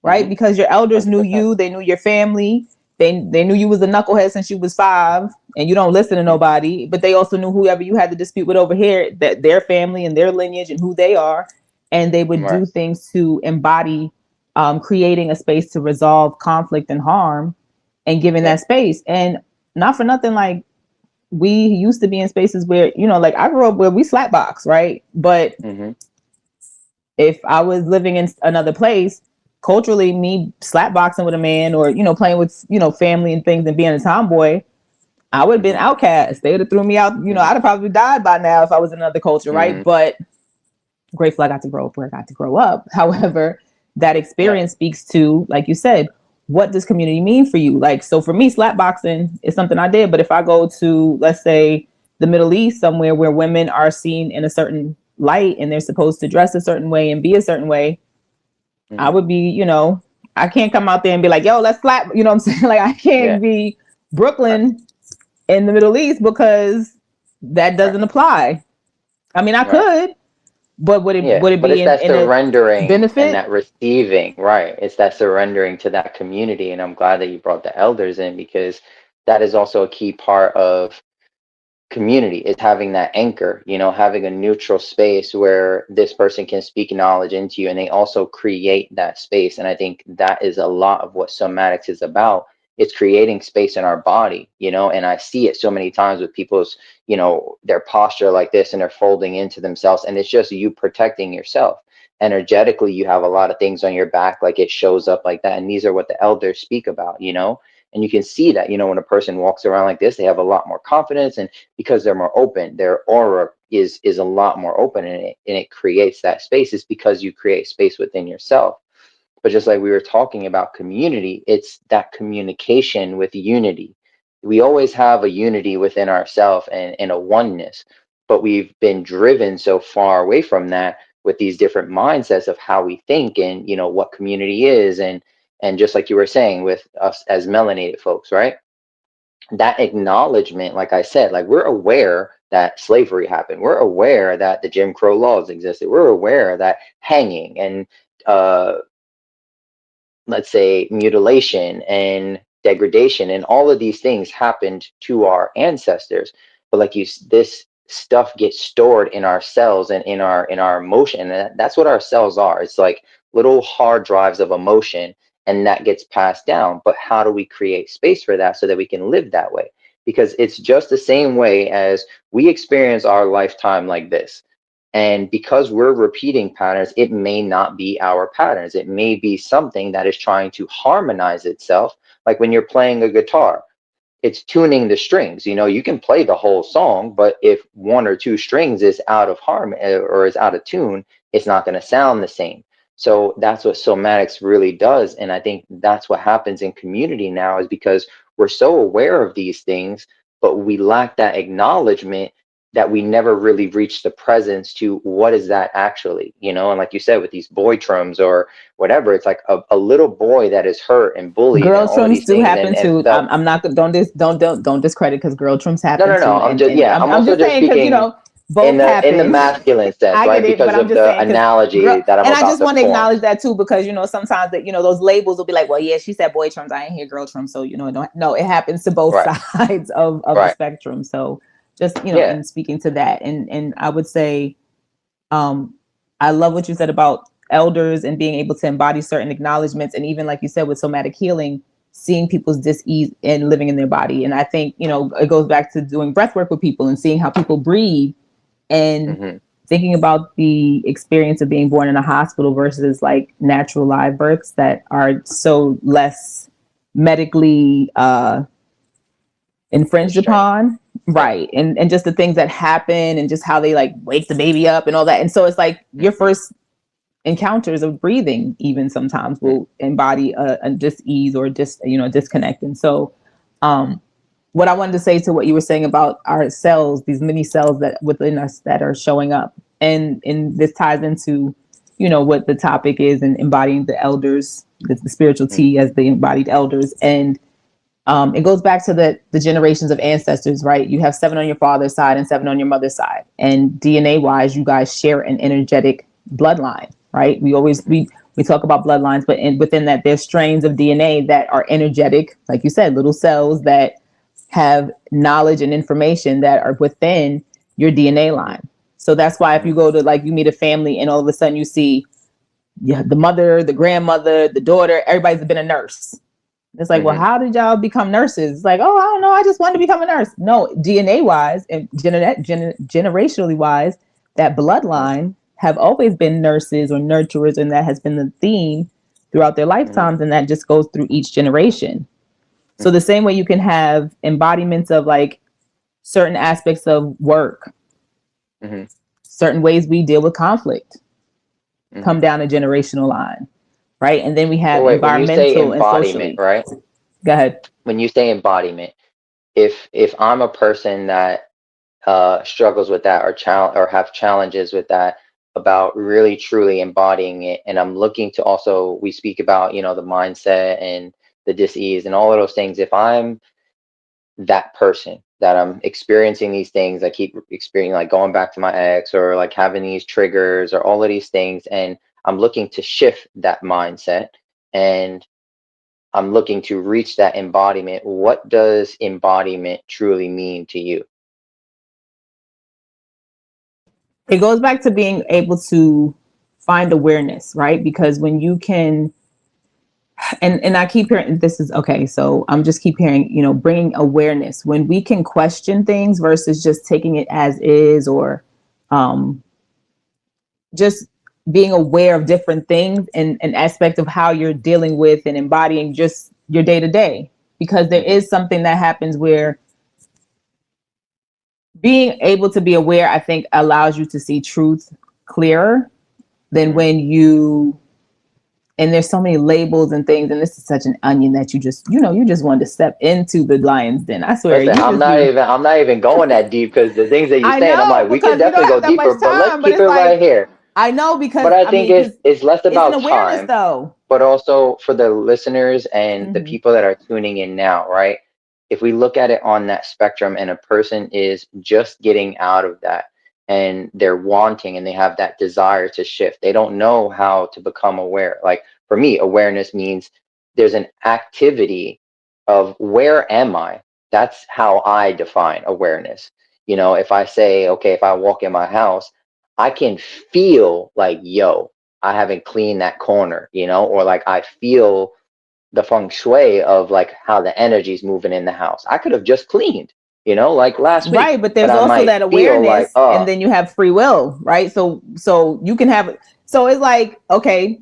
B: right?
A: Mm-hmm.
B: Because your elders knew
A: 100%.
B: you, they knew your family, they knew you was a knucklehead since you was 5, and you don't listen to nobody. But they also knew whoever you had the dispute with over here, that their family and their lineage and who they are, and they would
A: Right.
B: do things to embody, creating a space to resolve conflict and harm, and giving
A: Yeah.
B: that space. And not for nothing, like we used to be in spaces where, like I grew up where we slap box, right? But
A: Mm-hmm.
B: if I was living in another place, culturally, me slapboxing with a man, or playing with family and things and being a tomboy, I would have been
A: Mm-hmm.
B: outcast. They would have threw me out.
A: Mm-hmm.
B: I'd have probably died by now if I was in another culture, right?
A: Mm-hmm.
B: But grateful I got to grow up where I got to grow up. However, that
A: Yeah.
B: experience speaks to, like you said, what does community mean for you? Like, so for me, slapboxing is something I did. But if I go to, let's say, the Middle East, somewhere where women are seen in a certain light and they're supposed to dress a certain way and be a certain way, I
A: Mm-hmm.
B: would be, I can't come out there and be like, yo, let's slap, you know what I'm saying? Like, I
A: Yeah.
B: can't be
A: Right.
B: Brooklyn in the Middle East because that
A: Right.
B: doesn't apply. I mean, I
A: Right.
B: could, but would it
A: Yeah,
B: would it
A: but
B: be
A: it's
B: in,
A: that
B: in a
A: surrendering and
B: benefit?
A: that receiving, right? It's that surrendering to that community. And I'm glad that you brought the elders in, because that is also a key part of community, is having that anchor, having a neutral space where this person can speak knowledge into you, and they also create that space. And I think that is a lot of what somatics is about. It's creating space in our body, and I see it so many times with people's, their posture like this, and they're folding into themselves, and it's just you protecting yourself energetically. You have a lot of things on your back, like it shows up like that, and these are what the elders speak about, and you can see that, when a person walks around like this, they have a lot more confidence, and because they're more open, their aura is a lot more open, and it creates that space. It's because you create space within yourself. But just like we were talking about community, it's that communication with unity. We always have a unity within ourselves, and a oneness, but we've been driven so far away from that with these different mindsets of how we think, and what community is, and just like you were saying with us as melanated folks, right? That acknowledgement, like I said, like we're aware that slavery happened, we're aware that the Jim Crow laws existed, we're aware that hanging and uh let's say mutilation and degradation and all of these things happened to our ancestors. But like this stuff gets stored in our cells and in our emotion, and that's what our cells are. It's like little hard drives of emotion, and that gets passed down. But how do we create space for that so that we can live that way? Because it's just the same way as we experience our lifetime like this. And because we're repeating patterns, it may not be our patterns. It may be something that is trying to harmonize itself. Like when you're playing a guitar, it's tuning the strings. You can play the whole song, but if one or two strings is out of harmony or is out of tune, it's not going to sound the same. So that's what somatics really does. And I think that's what happens in community now, is because we're so aware of these things, but we lack that acknowledgement, that we never really reach the presence to what is that actually, and like you said, with these boy trums or whatever, it's like a little boy that is hurt and bullied and
B: Girl
A: all of
B: trims
A: these
B: do
A: things,
B: happen
A: and
B: too.
A: felt.
B: I'm not, don't discredit, because girl trims
A: No,
B: happen
A: no, no.
B: too,
A: I'm
B: and
A: just, yeah. I'm
B: I'm
A: also
B: just
A: just
B: saying, because
A: speaking
B: both
A: in the
B: happen.
A: masculine sense,
B: I get
A: right?
B: it, but
A: Because
B: I'm
A: of
B: just
A: the
B: saying, because
A: analogy
B: girl,
A: that I'm
B: and I
A: about
B: just
A: to
B: want to
A: form.
B: acknowledge that too, because sometimes that those labels will be like, well, yeah, she said boy trims, I ain't hear girl trims, so no, it happens to both
A: Right,
B: sides of the
A: right.
B: spectrum. So just
A: Yeah.
B: in speaking to that, and I would say, um, I love what you said about elders and being able to embody certain acknowledgments, and even like you said with somatic healing, seeing people's dis-ease and living in their body. And I think it goes back to doing breath work with people and seeing how people breathe, and
A: Hmm.
B: thinking about the experience of being born in a hospital versus like natural live births that are so less medically infringed
A: Constraint.
B: upon,
A: Yeah.
B: right? And just the things that happen, and just how they like wake the baby up and all that. And so it's like your
A: Hmm.
B: first encounters of breathing even sometimes will embody a dis-ease or just disconnect. And so what I wanted to say to what you were saying about our cells, these mini cells that within us that are showing up, and this ties into what the topic is, and embodying the elders, the spiritual
A: Mm-hmm.
B: T as the embodied elders. And it goes back to the generations of ancestors, right? You have 7 on your father's side and 7 on your mother's side. And DNA wise, you guys share an energetic bloodline, right? We talk about bloodlines, but within that, there's strains of DNA that are energetic, like you said, little cells that have knowledge and information that are within your DNA line. So that's why if you go to, like, you meet a family and all of a sudden you see, yeah, the mother, the grandmother, the daughter, everybody's been a nurse. It's like, well,
A: Mm-hmm.
B: how did y'all become nurses? It's like, oh, I don't know. I just wanted to become a nurse. No, DNA wise and generationally wise, that bloodline have always been nurses or nurturers, and that has been the theme throughout their
A: Mm-hmm.
B: lifetimes, and that just goes through each generation. So the same way you can have embodiments of like certain aspects of work,
A: Mm-hmm.
B: certain ways we deal with conflict,
A: Mm-hmm.
B: come down a generational line, right? And then we
A: So
B: have
A: wait, when you say
B: environmental and
A: embodiment,
B: socially.
A: right?
B: Go ahead.
A: When you say embodiment, if I'm a person that struggles with that, or have challenges with that, about really truly embodying it, and I'm looking to also, we speak about, the mindset and the dis-ease and all of those things. If I'm that person that I'm experiencing these things, I keep experiencing, like going back to my ex, or like having these triggers or all of these things, and I'm looking to shift that mindset, and I'm looking to reach that embodiment. What does embodiment truly mean to you?
B: It goes back to being able to find awareness, right? Because when you can, and I keep hearing, this is okay, so I'm just keep hearing, bringing awareness. When we can question things versus just taking it as is, or um, just being aware of different things and an aspect of how you're dealing with and embodying just your day to day. Because there
A: Mm-hmm.
B: is something that happens where being able to be aware, I think, allows you to see truth clearer than
A: Mm-hmm.
B: when and there's so many labels and things, and this is such an onion that you just wanted to step into the lion's den. I swear,
A: Listen,
B: you just be.
A: I'm not even going that deep, because the things that you're
B: I
A: saying, I'm
B: know,
A: like, we could
B: because we don't
A: definitely go
B: have that
A: deeper,
B: much
A: but let's
B: time, but
A: keep
B: it's
A: it right
B: like,
A: here.
B: I know, because
A: But I
B: I
A: think
B: mean, because
A: it's less
B: it's an
A: about
B: awareness
A: time,
B: though.
A: but also for the listeners and the
B: Mm-hmm.
A: people that are tuning in now, right? If we look at it on that spectrum, and a person is just getting out of that, and they're wanting, and they have that desire to shift, they don't know how to become aware. Like, for me, awareness means there's an activity of, where am I? That's how I define awareness. If I say, okay, if I walk in my house, I can feel like, yo, I haven't cleaned that corner, or like I feel the feng shui of like how the energy's moving in the house. I could have just cleaned, like last week,
B: Right, but
A: but
B: there's
A: I
B: also
A: might
B: that
A: feel like,
B: awareness, and then you have free will, right? So you can have, so it's like, okay,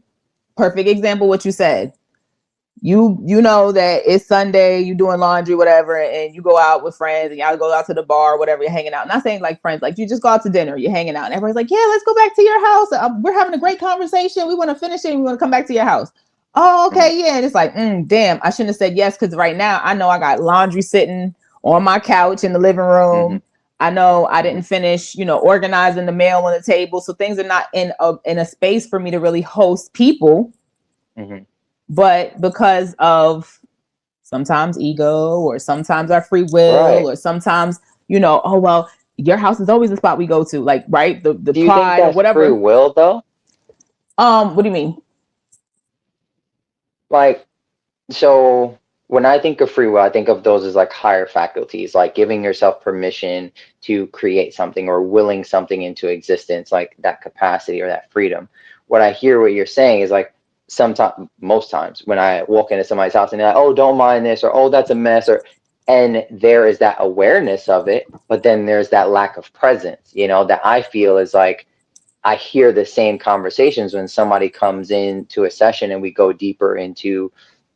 B: perfect example what you said. You know that it's Sunday, you doing laundry, whatever, and you go out with friends and y'all go out to the bar, whatever, you're hanging out. Not saying like friends, like you just go out to dinner, you're hanging out, and everybody's like, yeah, let's go back to your house. We're having a great conversation. We want to finish it and we want to come back to your house. Oh,
A: mhm,
B: okay, yeah. And it's like, damn, I shouldn't have said yes, because right now I know I got laundry sitting on my couch in the living
A: mhm,
B: room. I know I
A: mhm,
B: didn't finish, organizing the mail on the table. So things are not in a space for me to really host people.
A: mhm.
B: But because of sometimes ego, or sometimes our free will,
A: Right.
B: or sometimes, oh, well, your house is always the spot we go to, like, right, the
A: Do you think
B: pride or
A: that's free
B: whatever.
A: will though?
B: What do you mean?
A: Like, so when I think of free will, I think of those as like higher faculties, like giving yourself permission to create something, or willing something into existence, like that capacity or that freedom. What I hear what you're saying is like, sometimes, most times, when I walk into somebody's house and they're like, oh, don't mind this, or oh, that's a mess, or, and there is that awareness of it, but then there's that lack of presence, that I feel is like, I hear the same conversations when somebody comes into a session and we go deeper into,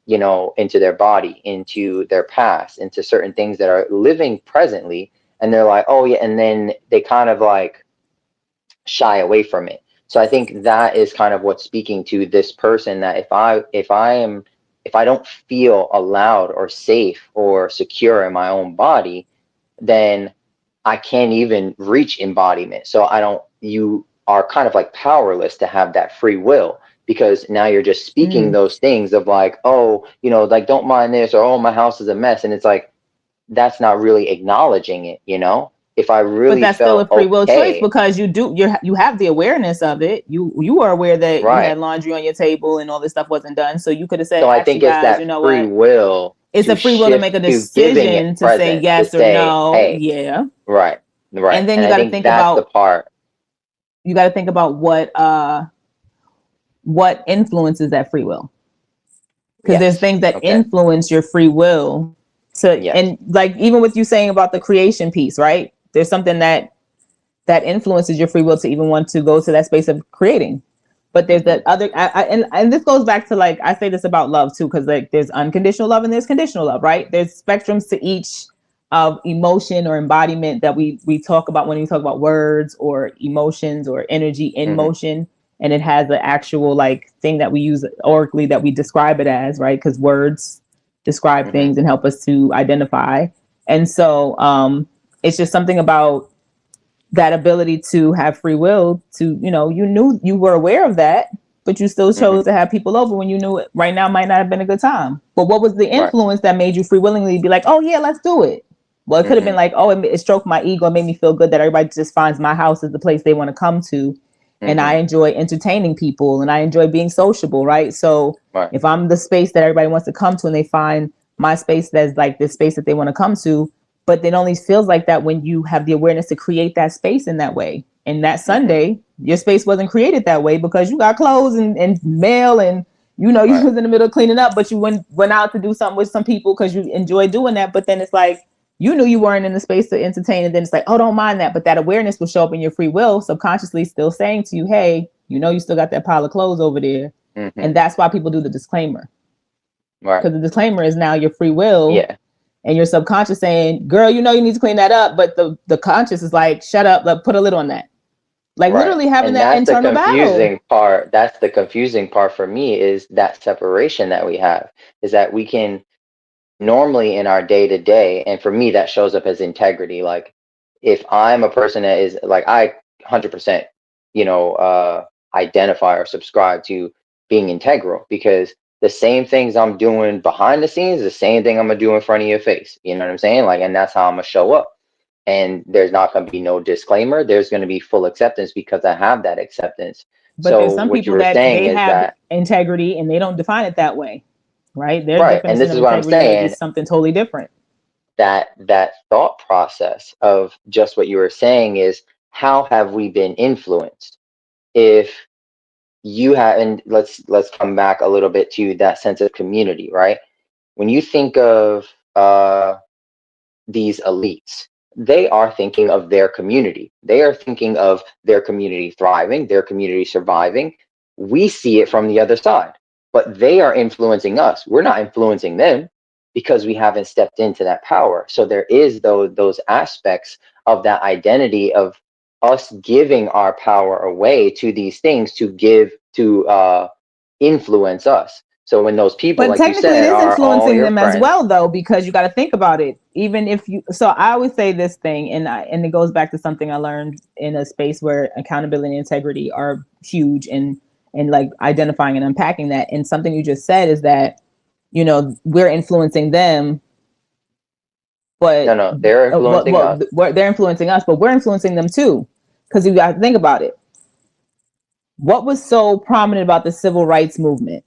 A: into their body, into their past, into certain things that are living presently. And they're like, oh, yeah. And then they kind of like shy away from it. So I think that is kind of what's speaking to this person, that if I don't feel allowed or safe or secure in my own body, then I can't even reach embodiment. So I don't, are kind of like powerless to have that free will, because now you're just speaking those things of like, oh, like, don't mind this, or oh, my house is a mess. And it's like, that's not really acknowledging it. If I
B: But
A: really
B: that's still a
A: felt
B: free will choice,
A: okay,
B: because you have the awareness of it. You are aware that you
A: right.
B: had laundry on your table and all this stuff wasn't done. So you could have said,
A: So I
B: actually,
A: think it's
B: guys, you
A: that
B: know
A: free
B: what?
A: will
B: It's a
A: to
B: free will to make
A: shift
B: a
A: to giving it
B: decision to say
A: presence, to
B: yes or
A: say,
B: no.
A: hey,
B: Yeah.
A: right, right.
B: And then
A: And
B: you
A: I
B: got to
A: think
B: think
A: that's the
B: about
A: part.
B: what influences that free will, because there's
A: Yes.
B: things that
A: Okay.
B: influence your free will
A: Yes.
B: and like even with you saying about the creation piece, right? There's something that influences your free will to even want to go to that space of creating. But there's
A: Mm-hmm.
B: that other, and this goes back to, like, I say this about love too, because like there's unconditional love and there's conditional love, right? There's spectrums to each of emotion or embodiment that we talk about when we talk about words or emotions or energy in
A: Mm-hmm.
B: motion. And it has an actual like thing that we use oracally that we describe it as, right? Because words describe
A: Mm-hmm.
B: things and help us to identify. And so it's just something about that ability to have free will to, you knew, you were aware of that, but you still
A: Mm-hmm.
B: chose to have people over when you knew it right now might not have been a good time. But what was the
A: Right.
B: influence that made you free willingly be like, oh yeah, let's do it? Well, it could have been
A: Mm-hmm.
B: like, oh, it stroked my ego, it made me feel good that everybody just finds my house as the place they want to come to. And I
A: Mm-hmm.
B: enjoy entertaining people and I enjoy being sociable, right? So
A: Right.
B: if I'm the space that everybody wants to come to and they find my space that's like this space that they want to come to, but it only feels like that when you have the awareness to create that space in that way. And that
A: Mm-hmm.
B: Sunday, your space wasn't created that way because you got clothes and mail and you
A: Right.
B: was in the middle of cleaning up, but you went out to do something with some people because you enjoy doing that. But then it's like you knew you weren't in the space to entertain, and then it's like, oh, don't mind that. But that awareness will show up in your free will, subconsciously still saying to you, hey, you still got that pile of clothes over there.
A: Mm-hmm.
B: And that's why people do the disclaimer.
A: Right.
B: Because the disclaimer is now your free will
A: Yeah.
B: and your subconscious saying, girl, you need to clean that up. But the conscious is like, shut up, like, put a lid on that. Like
A: Right.
B: literally having
A: And
B: that
A: that's the
B: internal battle.
A: confusing part. That's the confusing part for me, is that separation that we have, is that we can normally in our day to day, and for me that shows up as integrity. Like, if I'm a person that is like, I 100% identify or subscribe to being integral, because the same things I'm doing behind the scenes, the same thing I'm gonna do in front of your face, you know what I'm saying? Like, and that's how I'm gonna show up. And there's not gonna be no disclaimer, there's gonna be full acceptance, because I have that acceptance.
B: But
A: So
B: there's some
A: what you
B: people
A: were
B: that
A: saying
B: they
A: is
B: have
A: that,
B: integrity and they don't define it that way, right? Their
A: right, and
B: definition
A: this
B: of
A: is what I'm
B: integrity may be
A: saying,
B: something totally different.
A: that thought process of just what you were saying is, how have we been influenced? If you have, and let's come back a little bit to that sense of community, right? When you think of these elites, they are thinking of their community, they are thinking of their community thriving, their community surviving. We see it from the other side, but they are influencing us, we're not influencing them, because we haven't stepped into that power. So there is those aspects of that identity of us giving our power away to these things to give to influence us. So when those people,
B: But
A: like you
B: technically, it
A: said,
B: is
A: are all
B: influencing
A: your
B: them as
A: friends.
B: well, though, because you got to think about it. Even if you, so I always say this thing, and it goes back to something I learned in a space where accountability and integrity are huge, and like identifying and unpacking that. And something you just said is that we're influencing them,
A: No,
B: but
A: no, they're influencing us.
B: they're influencing us, but we're influencing them too, because you got to think about it. What was so prominent about the civil rights movement,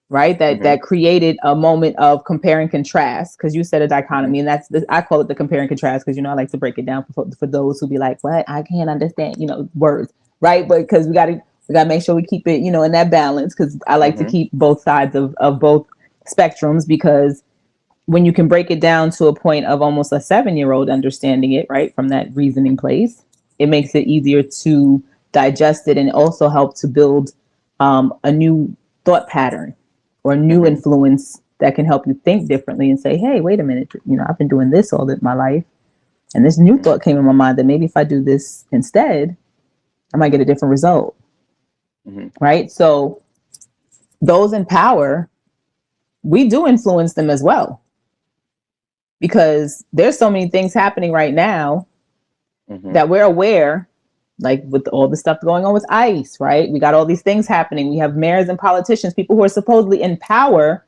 B: right?
A: Hmm.
B: That created a moment of compare and contrast, because you said a
A: Hmm.
B: dichotomy, and I call it the compare and contrast, because I like to break it down for those who be like, what, I can't understand words, right? But because we got to make sure we keep it in that balance, because I like to
A: Hmm.
B: keep both sides of both spectrums, because when you can break it down to a point of almost a 7-year-old understanding it, right, from that reasoning place, it makes it easier to digest it, and also help to build a new thought pattern or new
A: Hmm.
B: influence that can help you think differently and say, hey, wait a minute, I've been doing this all my life. And this new
A: Hmm.
B: thought came in my mind that maybe if I do this instead, I might get a different result.
A: Hmm.
B: Right. So those in power, we do influence them as well, because there's so many things happening right now
A: Hmm.
B: that we're aware like with all the stuff going on with ICE, right? We got all these things happening. We have mayors and politicians, people who are supposedly in power,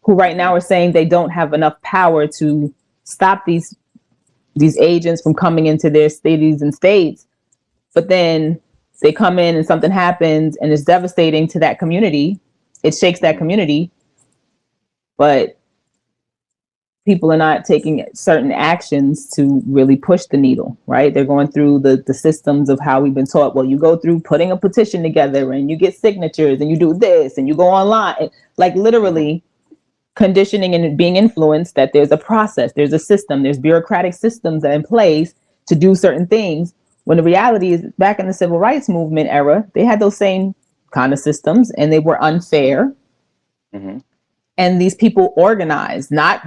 B: who right now are saying they don't have enough power to stop these agents from coming into their cities and states. But then they come in and something happens and it's devastating to that community. It shakes that community, but people are not taking certain actions to really push the needle, right? They're going through the systems of how we've been taught. Well, you go through putting a petition together and you get signatures and you do this and you go online, like literally conditioning and being influenced that there's a process, there's a system, there's bureaucratic systems that are in place to do certain things. When the reality is, back in the civil rights movement era, they had those same kind of systems and they were unfair.
A: Mm-hmm.
B: And these people organized, not,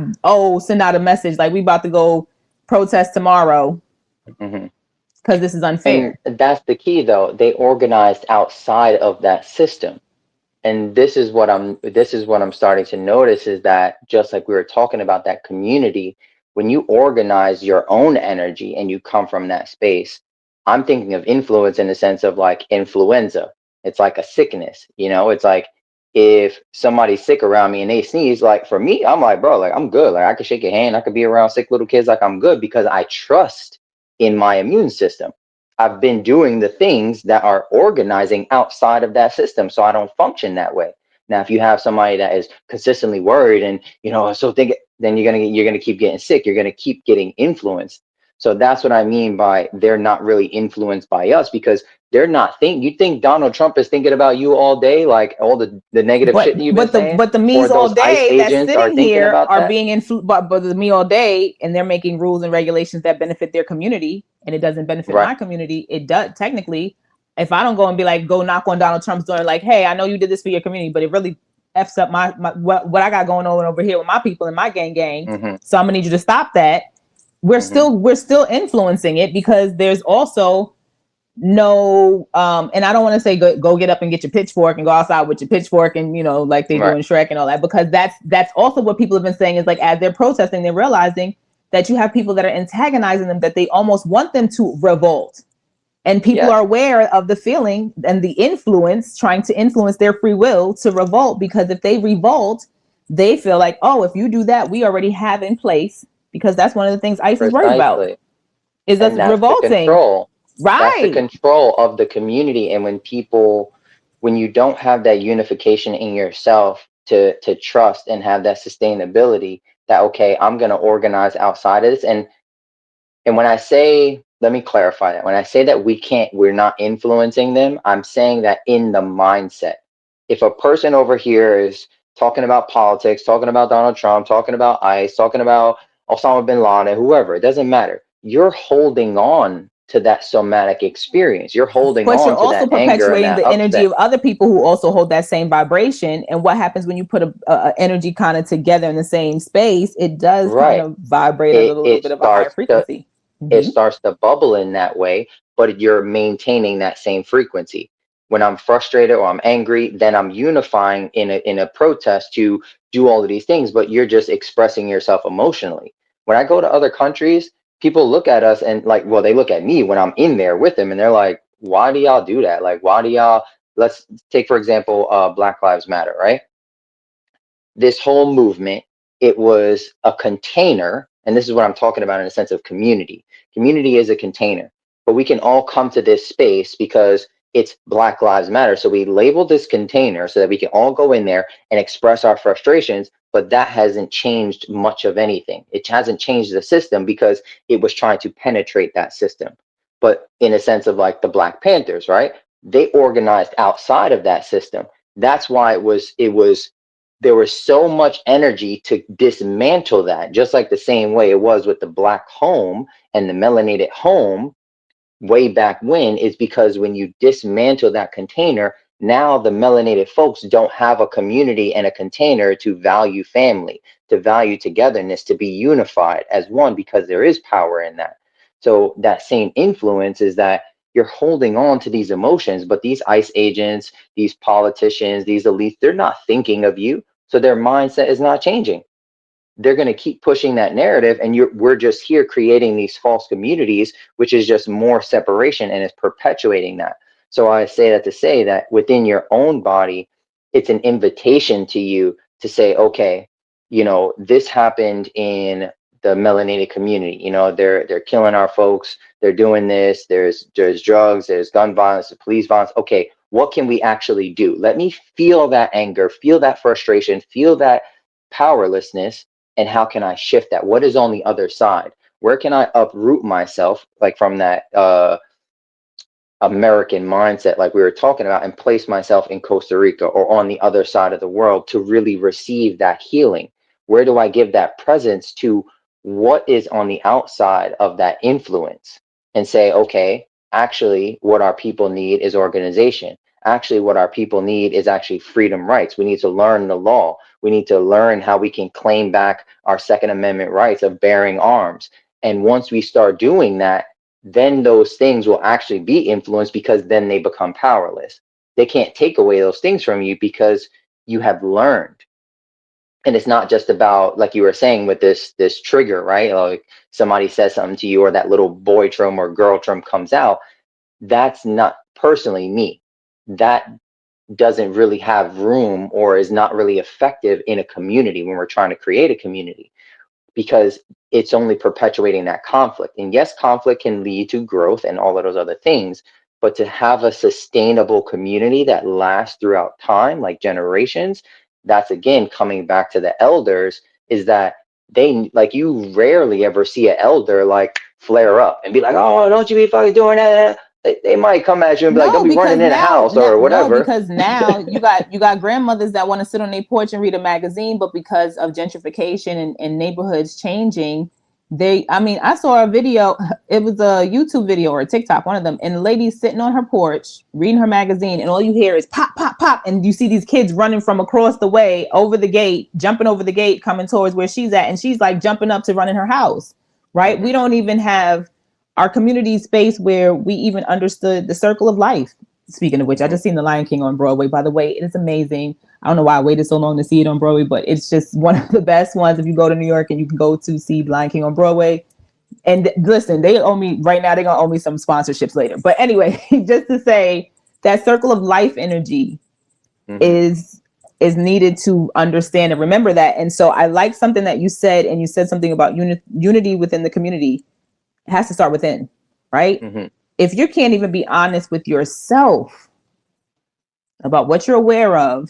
B: send out a message like we about to go protest tomorrow because this is unfair.
A: And that's the key, though. They organized outside of that system. And this is what I'm starting to notice, is that just like we were talking about that community, when you organize your own energy and you come from that space, I'm thinking of influence in the sense of like influenza. It's like a sickness, it's like if somebody's sick around me and they sneeze, like for me, I'm like, bro, like I'm good. Like I could shake your hand, I could be around sick little kids, like I'm good because I trust in my immune system. I've been doing the things that are organizing outside of that system, so I don't function that way. Now, if you have somebody that is consistently worried and then you're gonna keep getting sick. You're gonna keep getting influenced. So that's what I mean by they're not really influenced by us, because they're not think. You think Donald Trump is thinking about you all day, like all the negative shit that you've been saying,
B: But the
A: or
B: me's all
A: those ICE
B: day that's
A: agents are
B: sitting
A: thinking
B: here
A: about
B: are
A: that?
B: being influenced, but the me all day, and they're making rules and regulations that benefit their community, and it doesn't benefit
A: Right.
B: my community. It does technically. If I don't go and be like, go knock on Donald Trump's door, like, hey, I know you did this for your community, but it really f's up my what I got going on over here with my people and my gang. So I'm gonna need you to stop that. We're still influencing it, because there's also no and I don't want to say go get up and get your pitchfork and go outside with your pitchfork and like they do in Shrek and all that, because that's also what people have been saying, is like as they're protesting, they're realizing that you have people that are antagonizing them, that they almost want them to revolt. And people are aware of the feeling and the influence, trying to influence their free will to revolt, because if they revolt, they feel like, oh, if you do that, we already have in place, because that's one of the things ICE is worried about,
A: Precisely.
B: is us
A: And that's the
B: revolting.
A: control. That's the
B: Right.
A: control of the community. And when you don't have that unification in yourself to trust and have that sustainability, that okay, I'm going to organize outside of this. And when I say, let me clarify that. When I say that we're not influencing them, I'm saying that in the mindset. If a person over here is talking about politics, talking about Donald Trump, talking about ICE, talking about Osama bin Laden, whoever, it doesn't matter. You're holding on to that somatic experience. You're holding
B: But you're
A: on to
B: also
A: that anger and
B: perpetuating
A: that
B: the energy
A: upset.
B: of other people who also hold that same vibration. And what happens when you put a energy kind of together in the same space? It does kind
A: Right.
B: of vibrate at a little
A: It
B: bit of a higher
A: starts to
B: frequency.
A: it starts to bubble in that way, but you're maintaining that same frequency. When I'm frustrated or I'm angry, then I'm unifying in a protest to do all of these things, but you're just expressing yourself emotionally. When I go to other countries, people look at us and like, well, they look at me when I'm in there with them and they're like, why do y'all do that? Like, why do y'all, let's take, for example, Black Lives Matter, right? This whole movement, it was a container, and this is what I'm talking about in a sense of community. Community is a container, but we can all come to this space because it's Black Lives Matter. So we labeled this container so that we can all go in there and express our frustrations, but that hasn't changed much of anything. It hasn't changed the system because it was trying to penetrate that system. But in a sense of like the Black Panthers, right? They organized outside of that system. That's why it was there was so much energy to dismantle that, just like the same way it was with the Black home and the melanated home way back when, is because when you dismantle that container, now the melanated folks don't have a community and a container to value family, to value togetherness, to be unified as one, because there is power in that. So that same influence is that you're holding on to these emotions, but these ICE agents, these politicians, these elites, they're not thinking of you. So their mindset is not changing. they're going to keep pushing that narrative, and we're just here creating these false communities, which is just more separation and is perpetuating that. So I say that to say that within your own body, it's an invitation to you to say, okay, this happened in the melanated community. They're killing our folks. They're doing this. There's drugs. There's gun violence. Police violence. Okay, what can we actually do? Let me feel that anger, feel that frustration, feel that powerlessness, and how can I shift that? What is on the other side? Where can I uproot myself, like from that American mindset, like we were talking about, and place myself in Costa Rica or on the other side of the world to really receive that healing? Where do I give that presence to what is on the outside of that influence and say, okay, actually, what our people need is organization. Actually, what our people need is actually freedom rights. We need to learn the law. We need to learn how we can claim back our Second Amendment rights of bearing arms. And once we start doing that, then those things will actually be influenced, because then they become powerless. They can't take away those things from you because you have learned. And it's not just about, like you were saying, with this trigger, right? Like somebody says something to you, or that little boy trum or girl trum comes out. That's not personally me. That doesn't really have room, or is not really effective in a community when we're trying to create a community, because it's only perpetuating that conflict. And yes, conflict can lead to growth and all of those other things, but to have a sustainable community that lasts throughout time, like generations, that's again coming back to the elders, is that they, like, you rarely ever see an elder like flare up and be like, oh, don't you be fucking doing that. They might come at you and be like, don't
B: No,
A: be
B: because
A: running in a house or
B: no,
A: whatever.
B: because now you got grandmothers that want to sit on their porch and read a magazine, but because of gentrification and neighborhoods changing, I mean, I saw a video. It was a YouTube video or a TikTok, one of them, and the lady's sitting on her porch reading her magazine, and all you hear is pop, pop, pop, and you see these kids running from across the way over the gate, jumping over the gate, coming towards where she's at, and she's like jumping up to run in her house. Right? We don't even have our community space where we even understood the circle of life. Speaking of which, I just seen The Lion King on Broadway. By the way, it is amazing. I don't know why I waited so long to see it on Broadway, but it's just one of the best ones. If you go to New York and you can go to see The Lion King on Broadway. And listen, they owe me right now. They're gonna owe me some sponsorships later. But anyway, just to say that circle of life energy is needed to understand and remember that. And so I like something that you said, and you said something about unity within the community. It has to start within, right? If you can't even be honest with yourself about what you're aware of,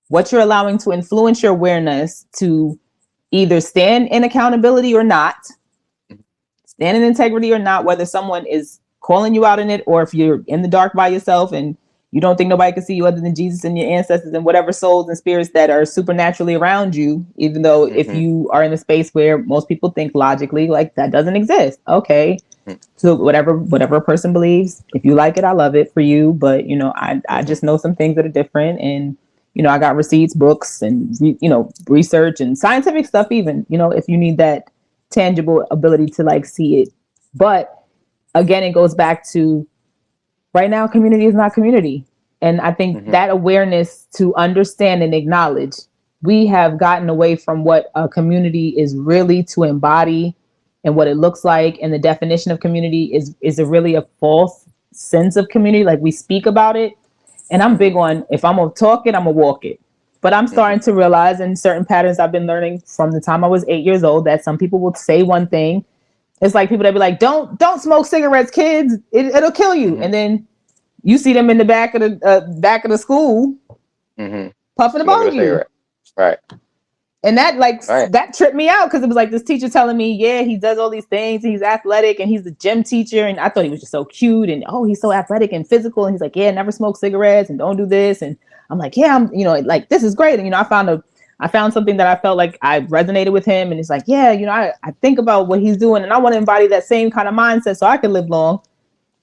B: what you're allowing to influence your awareness to either stand in accountability or not, stand in integrity or not, whether someone is calling you out in it, or if you're in the dark by yourself and you don't think nobody can see you other than Jesus and your ancestors and whatever souls and spirits that are supernaturally around you, even though if you are in a space where most people think logically, like that doesn't exist. Okay. So whatever a person believes, if you like it, I love it for you. But I just know some things that are different, and I got receipts, books, and research and scientific stuff. Even if you need that tangible ability to like see it. But again, it goes back to right now, community is not community. And I think that awareness to understand and acknowledge, we have gotten away from what a community is really to embody and what it looks like. And the definition of community is really a false sense of community. Like we speak about it. And I'm big on, if I'm going to talk it, I'm going to walk it. But I'm starting to realize in certain patterns I've been learning from the time I was 8 years old that some people will say one thing. It's like people that be like, don't smoke cigarettes, kids. It'll kill you. And then you see them in the back of the school puffing a bogey.
A: Right.
B: And that that tripped me out, because it was like this teacher telling me, yeah, he does all these things, and he's athletic, and he's the gym teacher, and I thought he was just so cute, and oh, he's so athletic and physical, and he's like, yeah, never smoke cigarettes and don't do this, and I'm like, yeah, I'm like, this is great, and I found something that I felt like I resonated with him, and it's like, yeah, I think about what he's doing, and I want to embody that same kind of mindset so I can live long.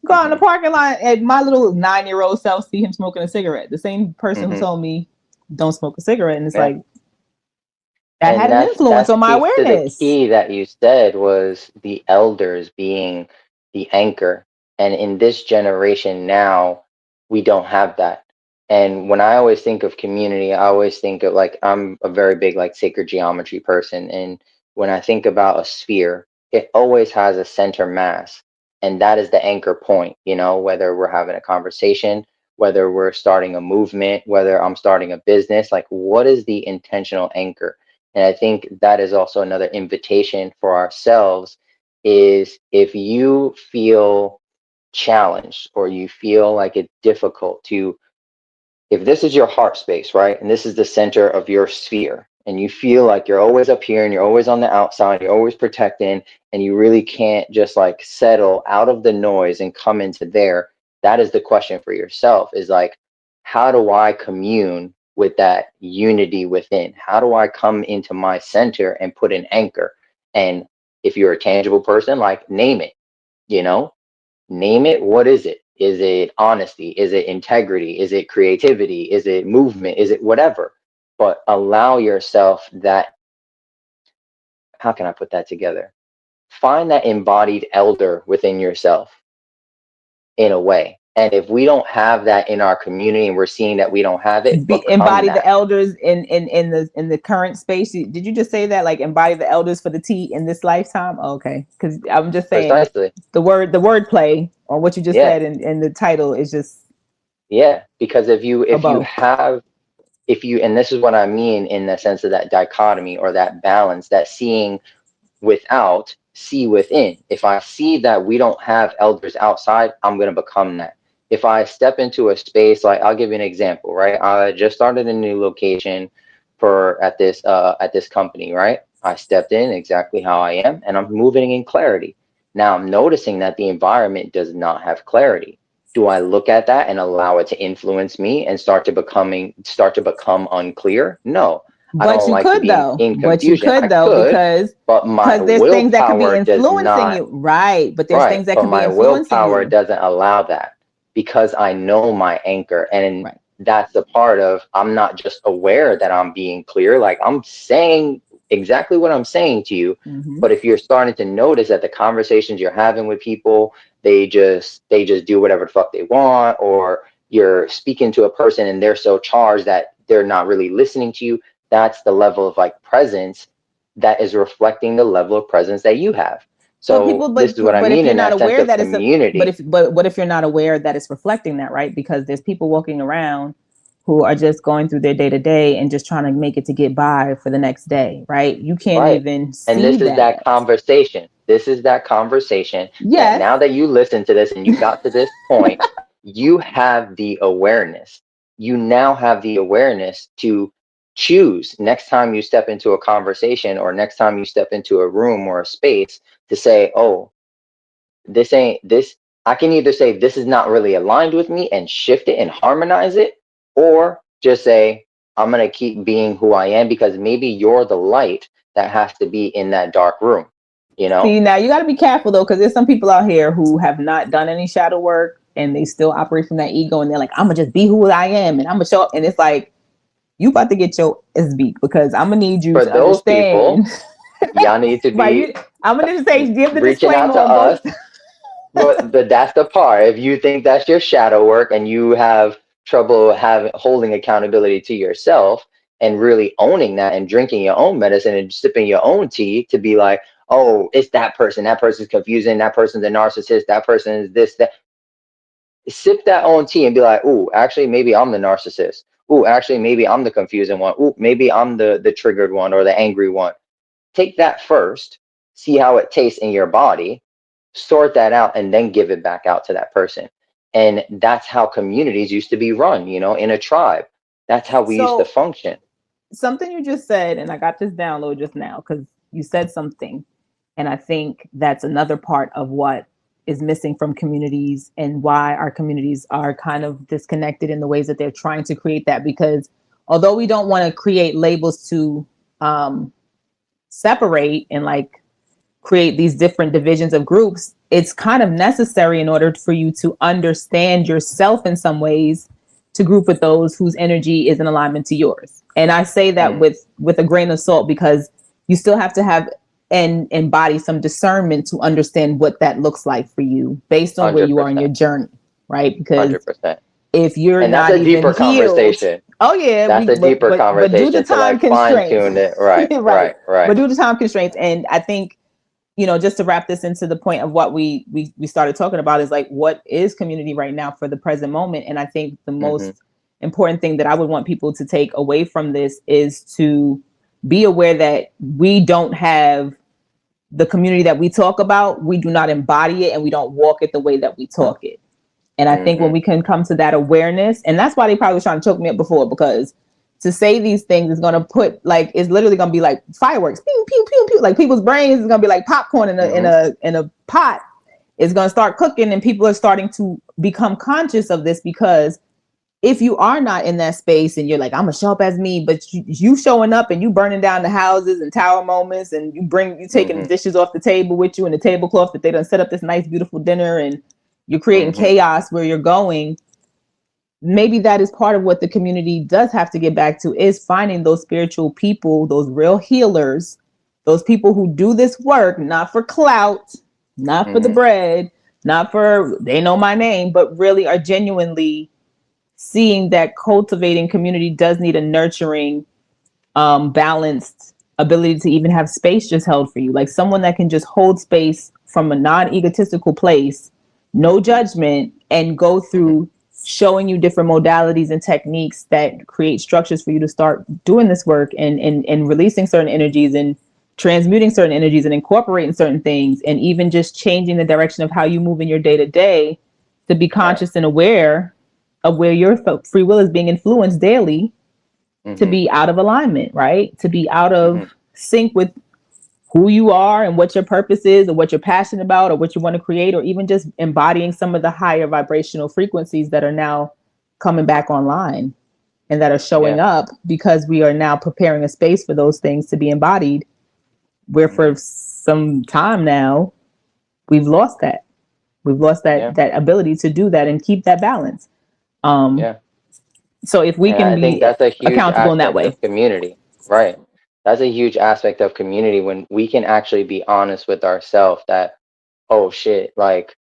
B: Go out in the parking lot, and my little 9-year-old self see him smoking a cigarette. The same person who told me don't smoke a cigarette, and it's like, that had an influence on my awareness.
A: The key that you said was the elders being the anchor. And in this generation now, we don't have that. And when I always think of community, I always think of like, I'm a very big like sacred geometry person. And when I think about a sphere, it always has a center mass. And that is the anchor point, you know, whether we're having a conversation, whether we're starting a movement, whether I'm starting a business, like what is the intentional anchor? And I think that is also another invitation for ourselves is if you feel challenged or you feel like it's difficult to, if this is your heart space, right? And this is the center of your sphere, and you feel like you're always up here and you're always on the outside, you're always protecting, and you really can't just like settle out of the noise and come into there. That is the question for yourself is like, how do I commune with that unity within? How do I come into my center and put an anchor? And if you're a tangible person, like name it, you know, name it. What is it? Is it honesty? Is it integrity? Is it creativity? Is it movement? Is it whatever? But allow yourself that, how can I put that together? Find that embodied elder within yourself in a way. And if we don't have that in our community and we're seeing that we don't have it, become
B: Embody the
A: that.
B: elders in the current space. Did you just say that, like embody the elders for the T in this lifetime? Oh, okay, because I'm just saying
A: Precisely.
B: the word play on what you just
A: Yeah.
B: said in the title is just
A: Yeah. Because
B: a
A: if you
B: bow.
A: have, if you, and this is what I mean in the sense of that dichotomy or that balance, that seeing without, see within. If I see that we don't have elders outside, I'm going to become that. If I step into a space, like I'll give you an example, right? I just started a new location for at this company, right? I stepped in exactly how I am and I'm moving in clarity. Now I'm noticing that the environment does not have clarity. Do I look at that and allow it to influence me and start to become unclear? No. I
B: But
A: don't
B: you
A: like to
B: could
A: be
B: though.
A: in
B: But you
A: confusion. I
B: could though,
A: could, but my
B: because there's things that could be
A: willpower does
B: influencing
A: not.
B: you, right? But there's
A: Right,
B: things that
A: but
B: could be
A: my
B: influencing
A: willpower
B: you,
A: doesn't allow that because I know my anchor. And
B: right?
A: that's the part of, I'm not just aware that I'm being clear, like I'm saying exactly what I'm saying to you.
B: Mm-hmm.
A: But if you're starting to notice that the conversations you're having with people, they just do whatever the fuck they want, or you're speaking to a person and they're so charged that they're not really listening to you, that's the level of like presence that is reflecting the level of presence that you have.
B: But
A: So this is what I
B: but if
A: mean
B: you're
A: in
B: not
A: that sense
B: aware
A: of
B: that it's a but
A: community.
B: if but what if you're not aware that it's reflecting that, right? Because there's people walking around who are just going through their day to day and just trying to make it to get by for the next day, right? You can't
A: Right.
B: even
A: And
B: see
A: this is that
B: that.
A: conversation. This is that conversation that
B: Yes.
A: now that you listen to this and you got to this point, you have the awareness. You now have the awareness to choose next time you step into a conversation or next time you step into a room or a space to say, oh, this ain't this. I can either say this is not really aligned with me and shift it and harmonize it, or just say I'm gonna keep being who I am because maybe you're the light that has to be in that dark room, you know?
B: See, now you got to be careful though, because there's some people out here who have not done any shadow work and they still operate from that ego, and they're like, "I'm gonna just be who I am, and I'm gonna show up." And it's like, you about to get your ass beat because I'm gonna need you
A: For
B: to
A: those people,
B: understand.
A: y'all need to
B: Right?
A: be
B: I'm gonna just say, give the
A: reaching out
B: disclaimer
A: to
B: on both.
A: us. But that's the part. If you think that's your shadow work and you have trouble having holding accountability to yourself and really owning that and drinking your own medicine and sipping your own tea to be like, oh, it's that person. That person's confusing. That person's a narcissist. That person is this, that. Sip that own tea and be like, ooh, actually, maybe I'm the narcissist. Ooh, actually, maybe I'm the confusing one. Ooh, maybe I'm the triggered one or the angry one. Take that first, see how it tastes in your body, sort that out, and then give it back out to that person. And that's how communities used to be run, you know, in a tribe. That's how we used to
B: So
A: function.
B: something you just said, and I got this download just now because you said something, and I think that's another part of what is missing from communities and why our communities are kind of disconnected in the ways that they're trying to create that. Because although we don't want to create labels to um, separate and like create these different divisions of groups, it's kind of necessary in order for you to understand yourself in some ways to group with those whose energy is in alignment to yours. And I say that
A: Mm,
B: with a grain of salt because you still have to have and embody some discernment to understand what that looks like for you based on where you are in
A: 100%.
B: your journey, right? Because
A: 100%.
B: if you're
A: And that's
B: not
A: a
B: even
A: deeper
B: healed.
A: conversation.
B: Oh yeah,
A: That's a deeper
B: but due to
A: conversation to
B: time
A: like fine
B: constraints,
A: tune it. Right,
B: right?
A: right, right.
B: But due to time constraints, and I think, you know, just to wrap this into the point of what we started talking about, is like, what is community right now for the present moment? And I think the
A: Mm-hmm,
B: most important thing that I would want people to take away from this is to be aware that we don't have the community that we talk about. We do not embody it, and we don't walk it the way that we talk it. And I think when
A: mm-hmm,
B: we can come to that awareness, and that's why they probably was trying to choke me up before, because to say these things is going to put, like, it's literally going to be like fireworks, pew pew pew pew, like people's brains is going to be like popcorn in
A: mm-hmm.
B: a pot. It's going to start cooking, and people are starting to become conscious of this, because if you are not in that space and you're like, I'm gonna show up as me, but you showing up and you burning down the houses and tower moments, and you taking the
A: Mm-hmm.
B: dishes off the table with you and the tablecloth that they done set up this nice beautiful dinner, and you're creating
A: Mm-hmm.
B: chaos where you're going. Maybe that is part of what the community does have to get back to, is finding those spiritual people, those real healers, those people who do this work not for clout, not for the
A: Mm-hmm.
B: bread, not for they know my name, but really are genuinely seeing that cultivating community does need a nurturing, balanced ability to even have space just held for you. Like someone that can just hold space from a non egotistical place, no judgment, and go
A: Mm-hmm.
B: through showing you different modalities and techniques that create structures for you to start doing this work, and releasing certain energies, and transmuting certain energies, and incorporating certain things, and even just changing the direction of how you move in your day to day, to be
A: Right.
B: conscious and aware of where your free will is being influenced daily, to
A: Mm-hmm.
B: be out of alignment, right? To be out
A: Mm-hmm.
B: of sync with who you are and what your purpose is, or what you're passionate about, or what you want to create, or even just embodying some of the higher vibrational frequencies that are now coming back online and that are showing
A: Yeah.
B: up, because we are now preparing a space for those things to be embodied, where
A: Mm-hmm.
B: for some time now we've lost that. We've lost
A: Yeah.
B: that ability to do that and keep that balance. Um,
A: Yeah.
B: so if we
A: And
B: can
A: I think
B: be
A: that's a huge
B: accountable in that
A: aspect
B: way.
A: of community. Right. That's a huge aspect of community when we can actually be honest with ourselves that, oh shit, like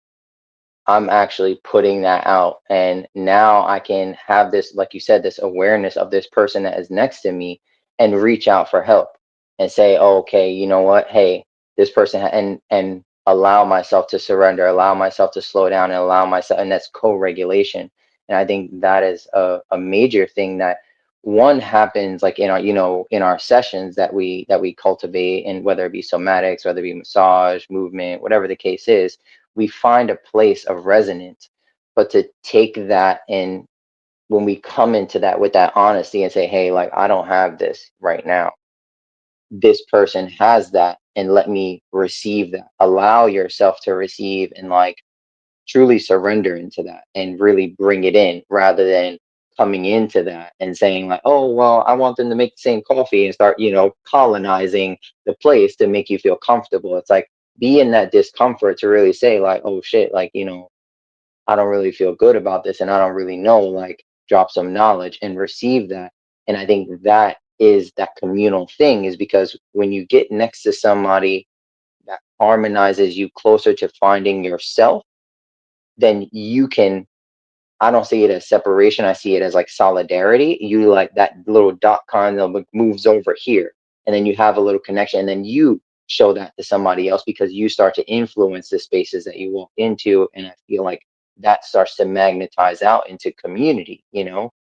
A: I'm actually putting that out. And now I can have this, like you said, this awareness of this person that is next to me, and reach out for help and say, oh, okay, you know what? Hey, this person, and allow myself to surrender, allow myself to slow down, and allow myself, and that's co-regulation. And I think that is a major thing that one happens like in our, in our sessions that we cultivate, and whether it be somatics, whether it be massage, movement, whatever the case is, we find a place of resonance. But to take that, and when we come into that with that honesty and say, hey, like I don't have this right now, this person has that, and let me receive that. Allow yourself to receive, and like truly surrender into that and really bring it in, rather than coming into that and saying like, oh well, I want them to make the same coffee, and start, colonizing the place to make you feel comfortable. It's like, be in that discomfort to really say like, oh shit, like, I don't really feel good about this, and I don't really know, like drop some knowledge and receive that. And I think that is that communal thing, is because when you get next to somebody that harmonizes you closer to finding yourself, then you can, I don't see it as separation. I see it as like solidarity. You, like that little dot kind of like moves over here, and then you have a little connection, and then you show that to somebody else, because you start to influence the spaces that you walk into. And I feel like that starts to magnetize out into community,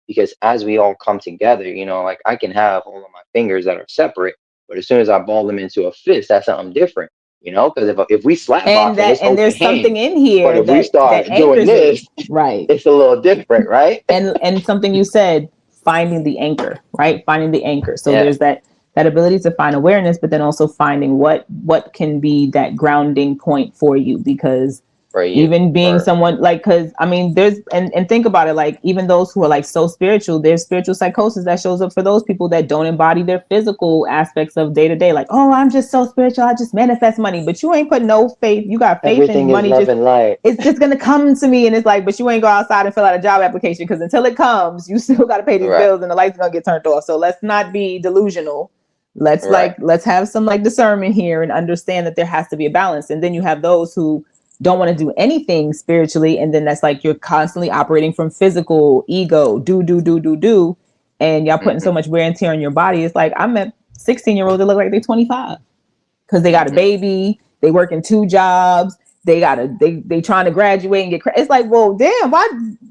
A: because as we all come together, like I can have all of my fingers that are separate, but as soon as I ball them into a fist, that's something different, because if we slap
B: And
A: boxing,
B: that,
A: it's
B: and
A: open
B: there's something
A: hand.
B: in
A: But
B: here
A: if we
B: that
A: start doing
B: anchors it,
A: this,
B: right?
A: it's a little different, right?
B: And something you said, finding the anchor, right? Finding the anchor. So
A: Yeah,
B: there's that ability to find awareness, but then also finding what can be that grounding point for you. Because
A: for you,
B: even being
A: for
B: someone like, because I mean, there's, and think about it, like even those who are like so spiritual, there's spiritual psychosis that shows up for those people that don't embody their physical aspects of day to day. Like, oh, I'm just so spiritual, I just manifest money, but you ain't put no faith. You got faith in
A: everything is
B: money,
A: love
B: just
A: and light.
B: it's just gonna come to me. And it's like, but you ain't go outside and fill out a job application, because until it comes, you still got to pay these
A: Right,
B: bills and the lights are gonna get turned off. So let's not be delusional. Let's
A: right.
B: let's have some like discernment here and understand that there has to be a balance. And then you have those who don't want to do anything spiritually, and then that's like you're constantly operating from physical ego, do, and y'all putting so
A: Mm-hmm.
B: much wear and tear on your body. It's like I met 16-year-olds that look like they're 25 because they got a
A: Mm-hmm.
B: baby, they working 2 jobs, they trying to graduate and get. It's like, well, damn,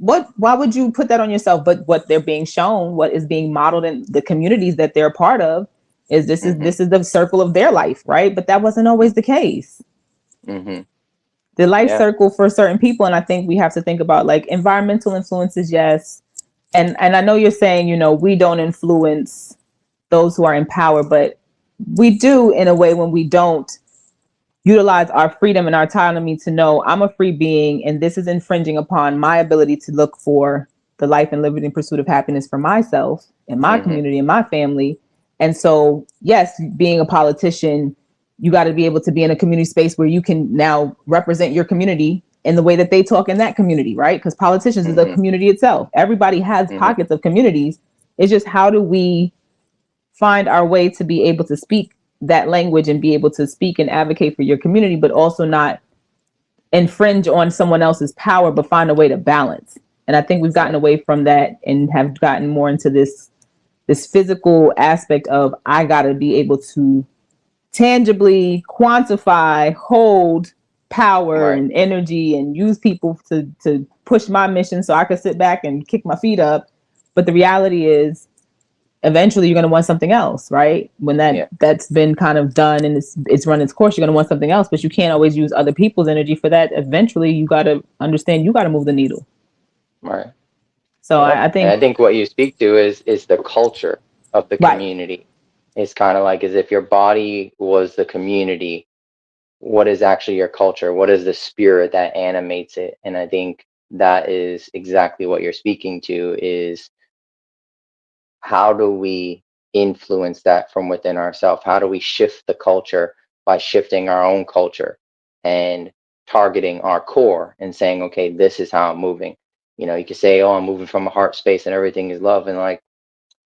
B: why would you put that on yourself? But what they're being shown, what is being modeled in the communities that they're a part of, is
A: Mm-hmm.
B: this is the circle of their life, right? But that wasn't always the case.
A: Mm-hmm.
B: The life
A: Yeah.
B: circle for certain people, and I think we have to think about like environmental influences, yes. And I know you're saying, we don't influence those who are in power, but we do in a way when we don't utilize our freedom and our autonomy to know I'm a free being and this is infringing upon my ability to look for the life and liberty and pursuit of happiness for myself and my
A: Mm-hmm.
B: community and my family. And so, yes, being a politician, you got to be able to be in a community space where you can now represent your community in the way that they talk in that community, right? Because politicians is a
A: Mm-hmm.
B: community itself. Everybody has
A: Mm-hmm.
B: pockets of communities. It's just how do we find our way to be able to speak that language and be able to speak and advocate for your community, but also not infringe on someone else's power, but find a way to balance. And I think we've gotten
A: Right.
B: away from that and have gotten more into this physical aspect of I got to be able to tangibly quantify, hold power
A: Right.
B: and energy and use people to push my mission so I could sit back and kick my feet up. But the reality is eventually you're going to want something else, right? When
A: Yeah.
B: that's been kind of done and it's run its course, you're going to want something else, but you can't always use other people's energy for that. Eventually you got to understand you got to move the needle.
A: Right.
B: So
A: Yeah.
B: I
A: And I
B: think,
A: think what you speak to is the culture of the
B: right.
A: community. It's kind of like as if your body was the community. What is actually your culture? What is the spirit that animates it? And I think that is exactly what you're speaking to is how do we influence that from within ourselves? How do we shift the culture by shifting our own culture and targeting our core and saying, okay, this is how I'm moving. You could say, oh, I'm moving from a heart space and everything is love. And like,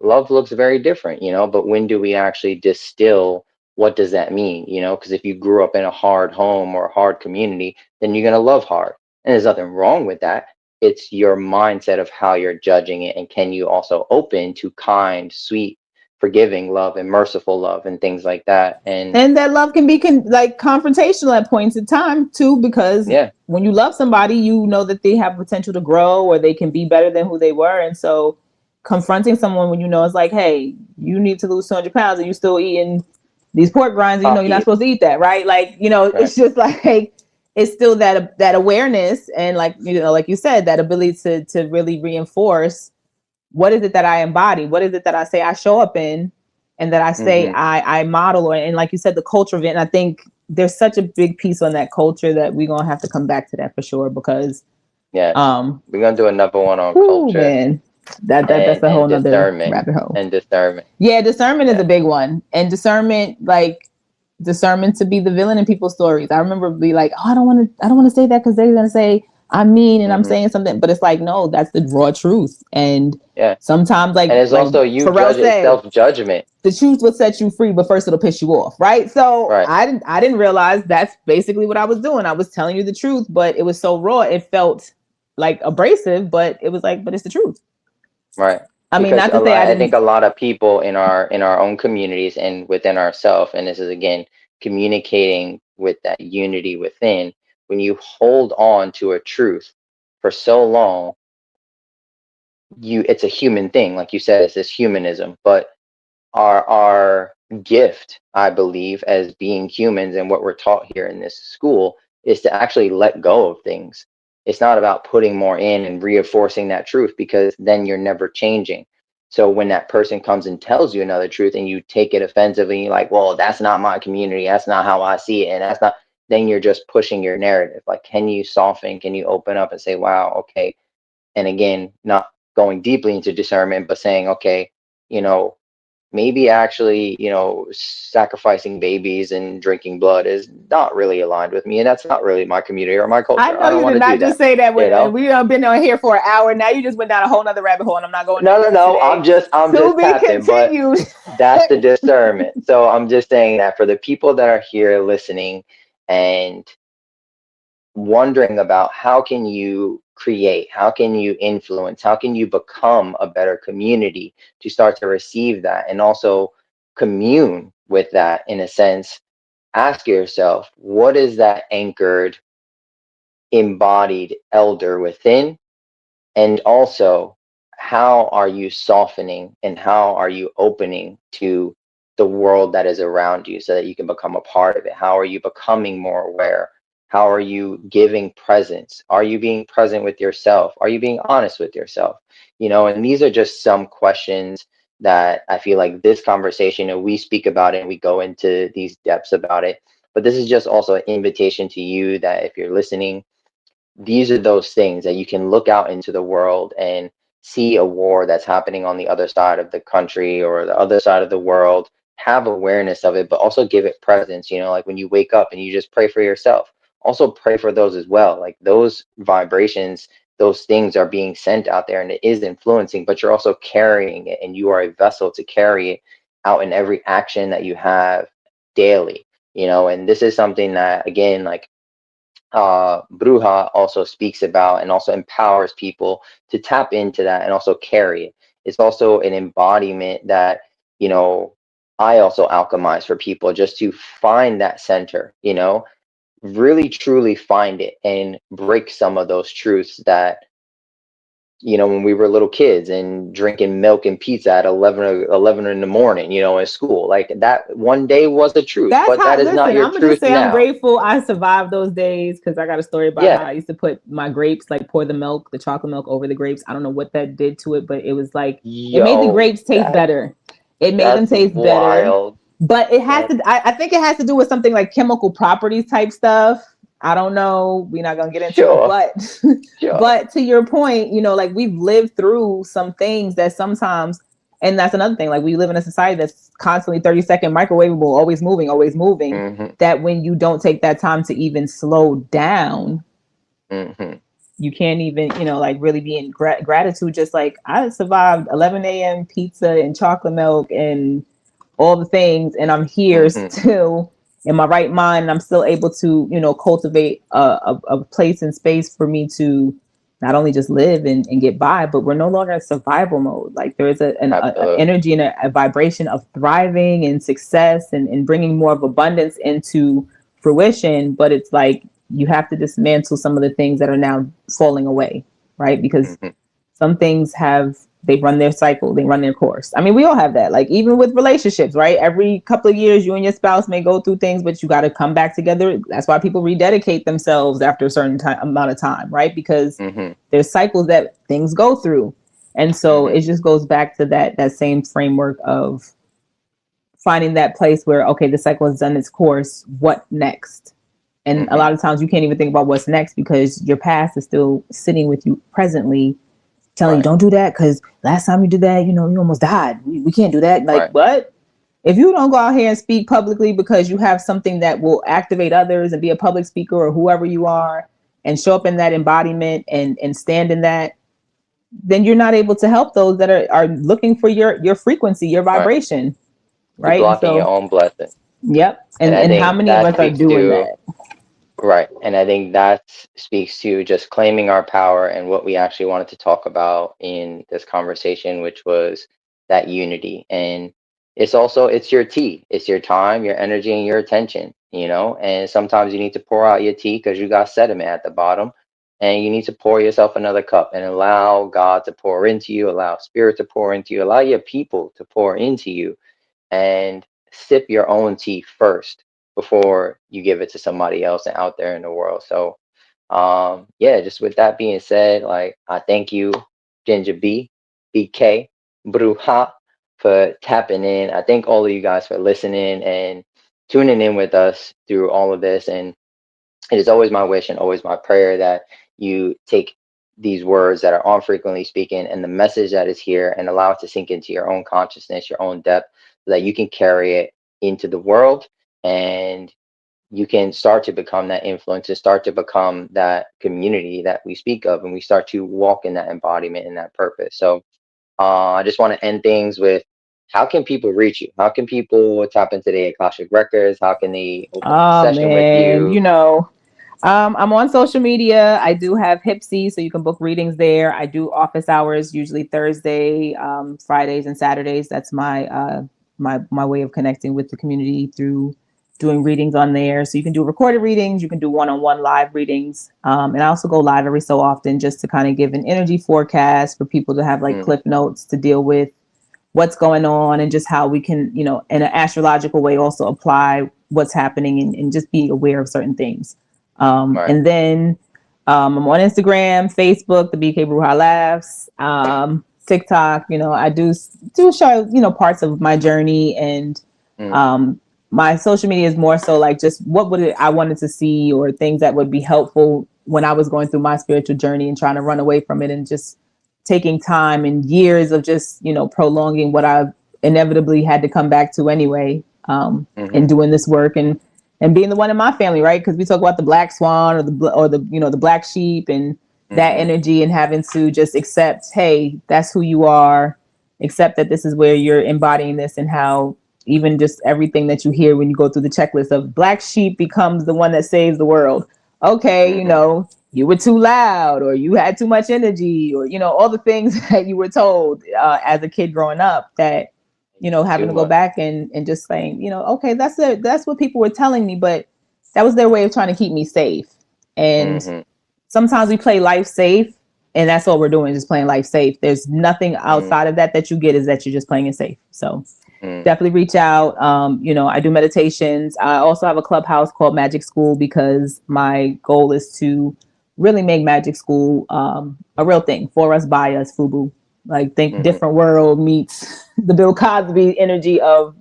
A: love looks very different, but when do we actually distill what does that mean? Because if you grew up in a hard home or a hard community, then you're going to love hard. And there's nothing wrong with that. It's your mindset of how you're judging it. And can you also open to kind, sweet, forgiving love and merciful love and things like that? And
B: And that love can be like confrontational at points in time too, because
A: yeah.
B: when you love somebody, you know that they have potential to grow or they can be better than who they were. And so confronting someone when you know it's like, hey, you need to lose 200 pounds and you still eating these pork rinds, and you know you're not
A: Pocky.
B: supposed to eat that, right? Like,
A: Right.
B: it's just like it's still that awareness and like like you said, that ability to really reinforce what is it that I embody? What is it that I say I show up in and that I say
A: Mm-hmm.
B: I model, or and like you said, the culture of it. And I think there's such a big piece on that culture that we're gonna have to come back to that for sure because
A: Yes. We're going to do another one on
B: whoo
A: culture
B: man, that's
A: and,
B: a
A: and
B: whole nother
A: discernment
B: rabbit hole.
A: and discernment.
B: Yeah, discernment is
A: Yeah.
B: a big one. And discernment, like discernment to be the villain in people's stories. I remember be like, oh, I don't want to say that because they're gonna say I'm mean and I'm
A: Mm-hmm.
B: saying something, but it's like, no, that's the raw truth. And
A: Yeah.
B: sometimes
A: And it's
B: like
A: also you
B: Pharrell
A: judge it, it's
B: said,
A: self-judgment.
B: the truth will set you free, but first it'll piss you off, right? So
A: Right.
B: I didn't realize that's basically what I was doing. I was telling you the truth, but it was so raw, it felt like abrasive, but it was like, but it's the truth.
A: Right.
B: I mean,
A: Because
B: not to say I
A: I think
B: didn't.
A: a lot of people in our own communities and within ourselves, and this is again communicating with that unity within, when you hold on to a truth for so long, it's a human thing, like you said, it's this humanism. But our gift, I believe, as being humans and what we're taught here in this school is to actually let go of things. It's not about putting more in and reinforcing that truth because then you're never changing. So when that person comes and tells you another truth and you take it offensively, and you're like, well, that's not my community, that's not how I see it, and that's not, then you're just pushing your narrative. Like, can you soften, can you open up and say, wow, okay. And again, not going deeply into discernment, but saying, okay, you know, maybe actually, sacrificing babies and drinking blood is not really aligned with me, and that's not really my community or my
B: I
A: culture.
B: know
A: I don't
B: you
A: want
B: did
A: to do
B: not just
A: that.
B: say that
A: You
B: when
A: know?
B: we have been on here for an hour. Now you just went down a whole nother rabbit hole, and I'm not going
A: No,
B: down
A: no,
B: there
A: no. I'm
B: today.
A: just I'm
B: To
A: just
B: be
A: tapping, but
B: continued.
A: that's the discernment. So I'm just saying that for the people that are here listening and wondering about how can you create, how can you influence, how can you become a better community to start to receive that and also commune with that in a sense. Ask yourself, what is that anchored, embodied elder within? And also, how are you softening and how are you opening to the world that is around you so that you can become a part of it? How are you becoming more aware? How are you giving presence? Are you being present with yourself? Are you being honest with yourself? You know, and these are just some questions that I feel like this conversation, and we speak about it and we go into these depths about it. But this is just also an invitation to you that if you're listening, these are those things that you can look out into the world and see a war that's happening on the other side of the country or the other side of the world, have awareness of it, but also give it presence. You know, like when you wake up and you just pray for yourself, also pray for those as well. Like those vibrations, those things are being sent out there and it is influencing, but you're also carrying it and you are a vessel to carry it out in every action that you have daily. You know, and this is something that, again, like Bruja also speaks about and also empowers people to tap into that and also carry it. It's also an embodiment that, you know, I also alchemize for people just to find that center, you know, really truly find it and break some of those truths that, you know, when we were little kids and drinking milk and pizza at 11 in the morning, you know, in school, like that one day was a truth,
B: That's
A: but
B: how,
A: that is not
B: listen,
A: your
B: I'm gonna just
A: truth
B: say I'm
A: now.
B: grateful I survived those days because I got a story about how
A: Yeah.
B: I used to put my grapes, like pour the milk, the chocolate milk over the grapes. I don't know what that did to it, but it was like, it made the
A: Yo,
B: grapes taste better. It made them
A: that's
B: taste better.
A: wild.
B: But it has
A: That's
B: to, I think it has to do with something like chemical properties type stuff. I don't know. We're not gonna get into it,
A: sure,
B: but
A: sure.
B: but to your point, you know, like we've lived through some things that sometimes, and that's another thing, like we live in a society that's constantly 30-second microwavable, always moving,
A: Mm-hmm,
B: that when you don't take that time to even slow down,
A: mm-hmm,
B: you can't even, you know, like really be in gratitude. Just like I survived 11 a.m. pizza and chocolate milk and all the things, and I'm here
A: mm-hmm,
B: still in my right mind, and I'm still able to, you know, cultivate a place and space for me to not only just live and get by, but we're no longer in survival mode. Like there is an
A: absolutely.
B: energy and a vibration of thriving and success and bringing more of abundance into fruition. But it's like you have to dismantle some of the things that are now falling away, right? Because
A: Mm-hmm,
B: some things have, they run their cycle, they run their course. I mean, we all have that. Like even with relationships, right? Every couple of years, you and your spouse may go through things, but you got to come back together. That's why people rededicate themselves after a certain amount of time, right? Because
A: mm-hmm,
B: there's cycles that things go through, and so
A: mm-hmm,
B: it just goes back to that same framework of finding that place where, okay, the cycle has done its course. What next? And a
A: mm-hmm.
B: lot of times you can't even think about what's next because your past is still sitting with you presently, telling you
A: Right,
B: don't do that because last time you did that, you know, you almost died. We can't do that. Like,
A: right,
B: what? If you don't go out here and speak publicly because you have something that will activate others and be a public speaker or whoever you are and show up in that embodiment and stand in that, then you're not able to help those that are looking for your frequency, your
A: right.
B: vibration,
A: You're
B: right? And
A: blocking your
B: so,
A: own blessing.
B: yep.
A: And I
B: And how
A: think
B: many of
A: that
B: us are
A: speaks
B: doing
A: to,
B: that?
A: right. And I think that speaks to just claiming our power and what we actually wanted to talk about in this conversation, which was that unity. And it's also, it's your tea, it's your time, your energy, and your attention, you know. And sometimes you need to pour out your tea because you got sediment at the bottom. And you need to pour yourself another cup and allow God to pour into you, allow spirit to pour into you, allow your people to pour into you, and sip your own tea first before you give it to somebody else and out there in the world. So yeah, just with that being said, like I thank you, Ginger B, BK, Bruja, for tapping in. I thank all of you guys for listening and tuning in with us through all of this. And it is always my wish and always my prayer that you take these words that are on frequently speaking and the message that is here and allow it to sink into your own consciousness, your own depth, so that you can carry it into the world and you can start to become that influence and start to become that community that we speak of, and we start to walk in that embodiment and that purpose. So I just want to end things with, how can people reach you? How can people tap into the Akashic Records? How can they open up a
B: Oh
A: session with
B: man,
A: you?
B: you know, I'm on social media. I do have Hipsy, so you can book readings there. I do office hours, usually Thursday, Fridays, and Saturdays. That's my way of connecting with the community through doing readings on there. So you can do recorded readings, you can do one-on-one live readings, and I also go live every so often just to kind of give an energy forecast for people to have like
A: Mm,
B: cliff notes to deal with what's going on and just how we can, in an astrological way, also apply what's happening and just be aware of certain things.
A: right.
B: And then I'm on Instagram, Facebook, the BK Bruja Laughs, TikTok. I do show parts of my journey, and
A: Mm,
B: um, my social media is more so like just what would I wanted to see or things that would be helpful when I was going through my spiritual journey and trying to run away from it and just taking time and years of just prolonging what I inevitably had to come back to anyway,
A: mm-hmm,
B: and doing this work and being the one in my family, right? Because we talk about the black swan or the black sheep and that
A: mm-hmm,
B: energy, and having to just accept, hey, that's who you are, accept that this is where you're embodying this, and how even just everything that you hear when you go through the checklist of black sheep becomes the one that saves the world. Okay,
A: mm-hmm.
B: you were too loud, or you had too much energy, or all the things that you were told as a kid growing up, that having
A: Too
B: to go
A: much.
B: back and just saying, okay, that's what people were telling me, but that was their way of trying to keep me safe. And
A: Mm-hmm,
B: sometimes we play life safe, and that's all we're doing, is just playing life safe. There's nothing
A: mm-hmm,
B: outside of that you get, is that you're just playing it safe. So
A: mm,
B: definitely reach out. I do meditations. I also have a clubhouse called Magic School, because my goal is to really make Magic School a real thing, for us, by us, FUBU. Like, think
A: mm-hmm,
B: different world meets the Bill Cosby energy of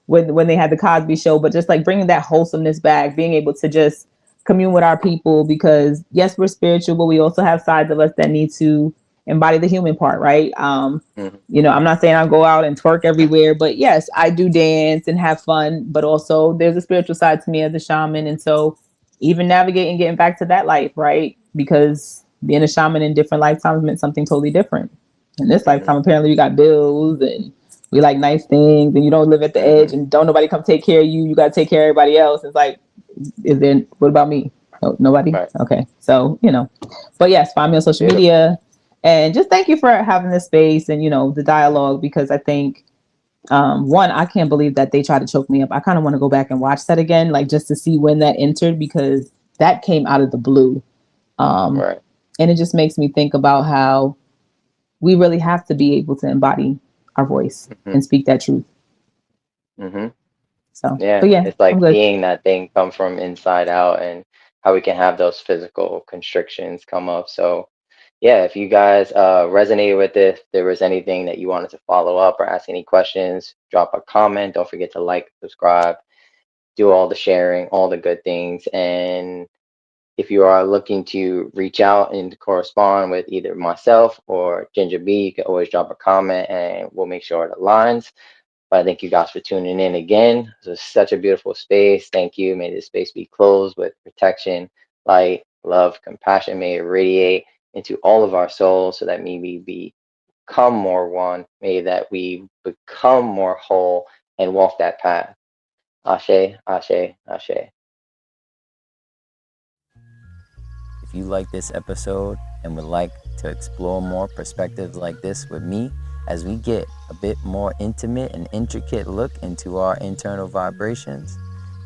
B: when they had the Cosby Show, but just like bringing that wholesomeness back, being able to just commune with our people, because yes, we're spiritual, but we also have sides of us that need to embody the human part, right?
A: mm-hmm,
B: I'm not saying I go out and twerk everywhere, but yes, I do dance and have fun, but also there's a spiritual side to me as a shaman. And so even navigating, getting back to that life, right? Because being a shaman in different lifetimes meant something totally different. In this
A: mm-hmm,
B: lifetime, apparently we got bills and we like nice things, and you don't live at the
A: mm-hmm.
B: edge, and don't nobody come take care of you. You got to take care of everybody else. It's like, what about me? No, nobody.
A: Right.
B: Okay. So, but yes, find me on social
A: Beautiful.
B: media, and just thank you for having this space and, the dialogue, because I think, one, I can't believe that they tried to choke me up. I kind of want to go back and watch that again, like just to see when that entered, because that came out of the blue. Um,
A: Right.
B: and it just makes me think about how we really have to be able to embody our voice
A: Mm-hmm,
B: and speak that truth.
A: mm-hmm.
B: So, but
A: Yeah,
B: yeah,
A: it's
B: I'm
A: like
B: good.
A: seeing that thing come from inside out and how we can have those physical constrictions come up. So, yeah, if you guys resonated with this, if there was anything that you wanted to follow up or ask any questions, drop a comment. Don't forget to like, subscribe, do all the sharing, all the good things. And if you are looking to reach out and correspond with either myself or Ginger B, you can always drop a comment and we'll make sure it aligns. But I thank you guys for tuning in again. This was such a beautiful space. Thank you. May this space be closed with protection, light, love, compassion. May it radiate into all of our souls so that may we become more one. May that we become more whole and walk that path. Ashe, ashe, ashe.
C: If you like this episode and would like to explore more perspectives like this with me, as we get a bit more intimate and intricate look into our internal vibrations,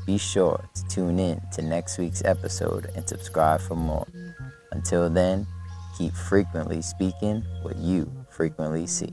C: be sure to tune in to next week's episode and subscribe for more. Until then, keep frequently speaking what you frequently see.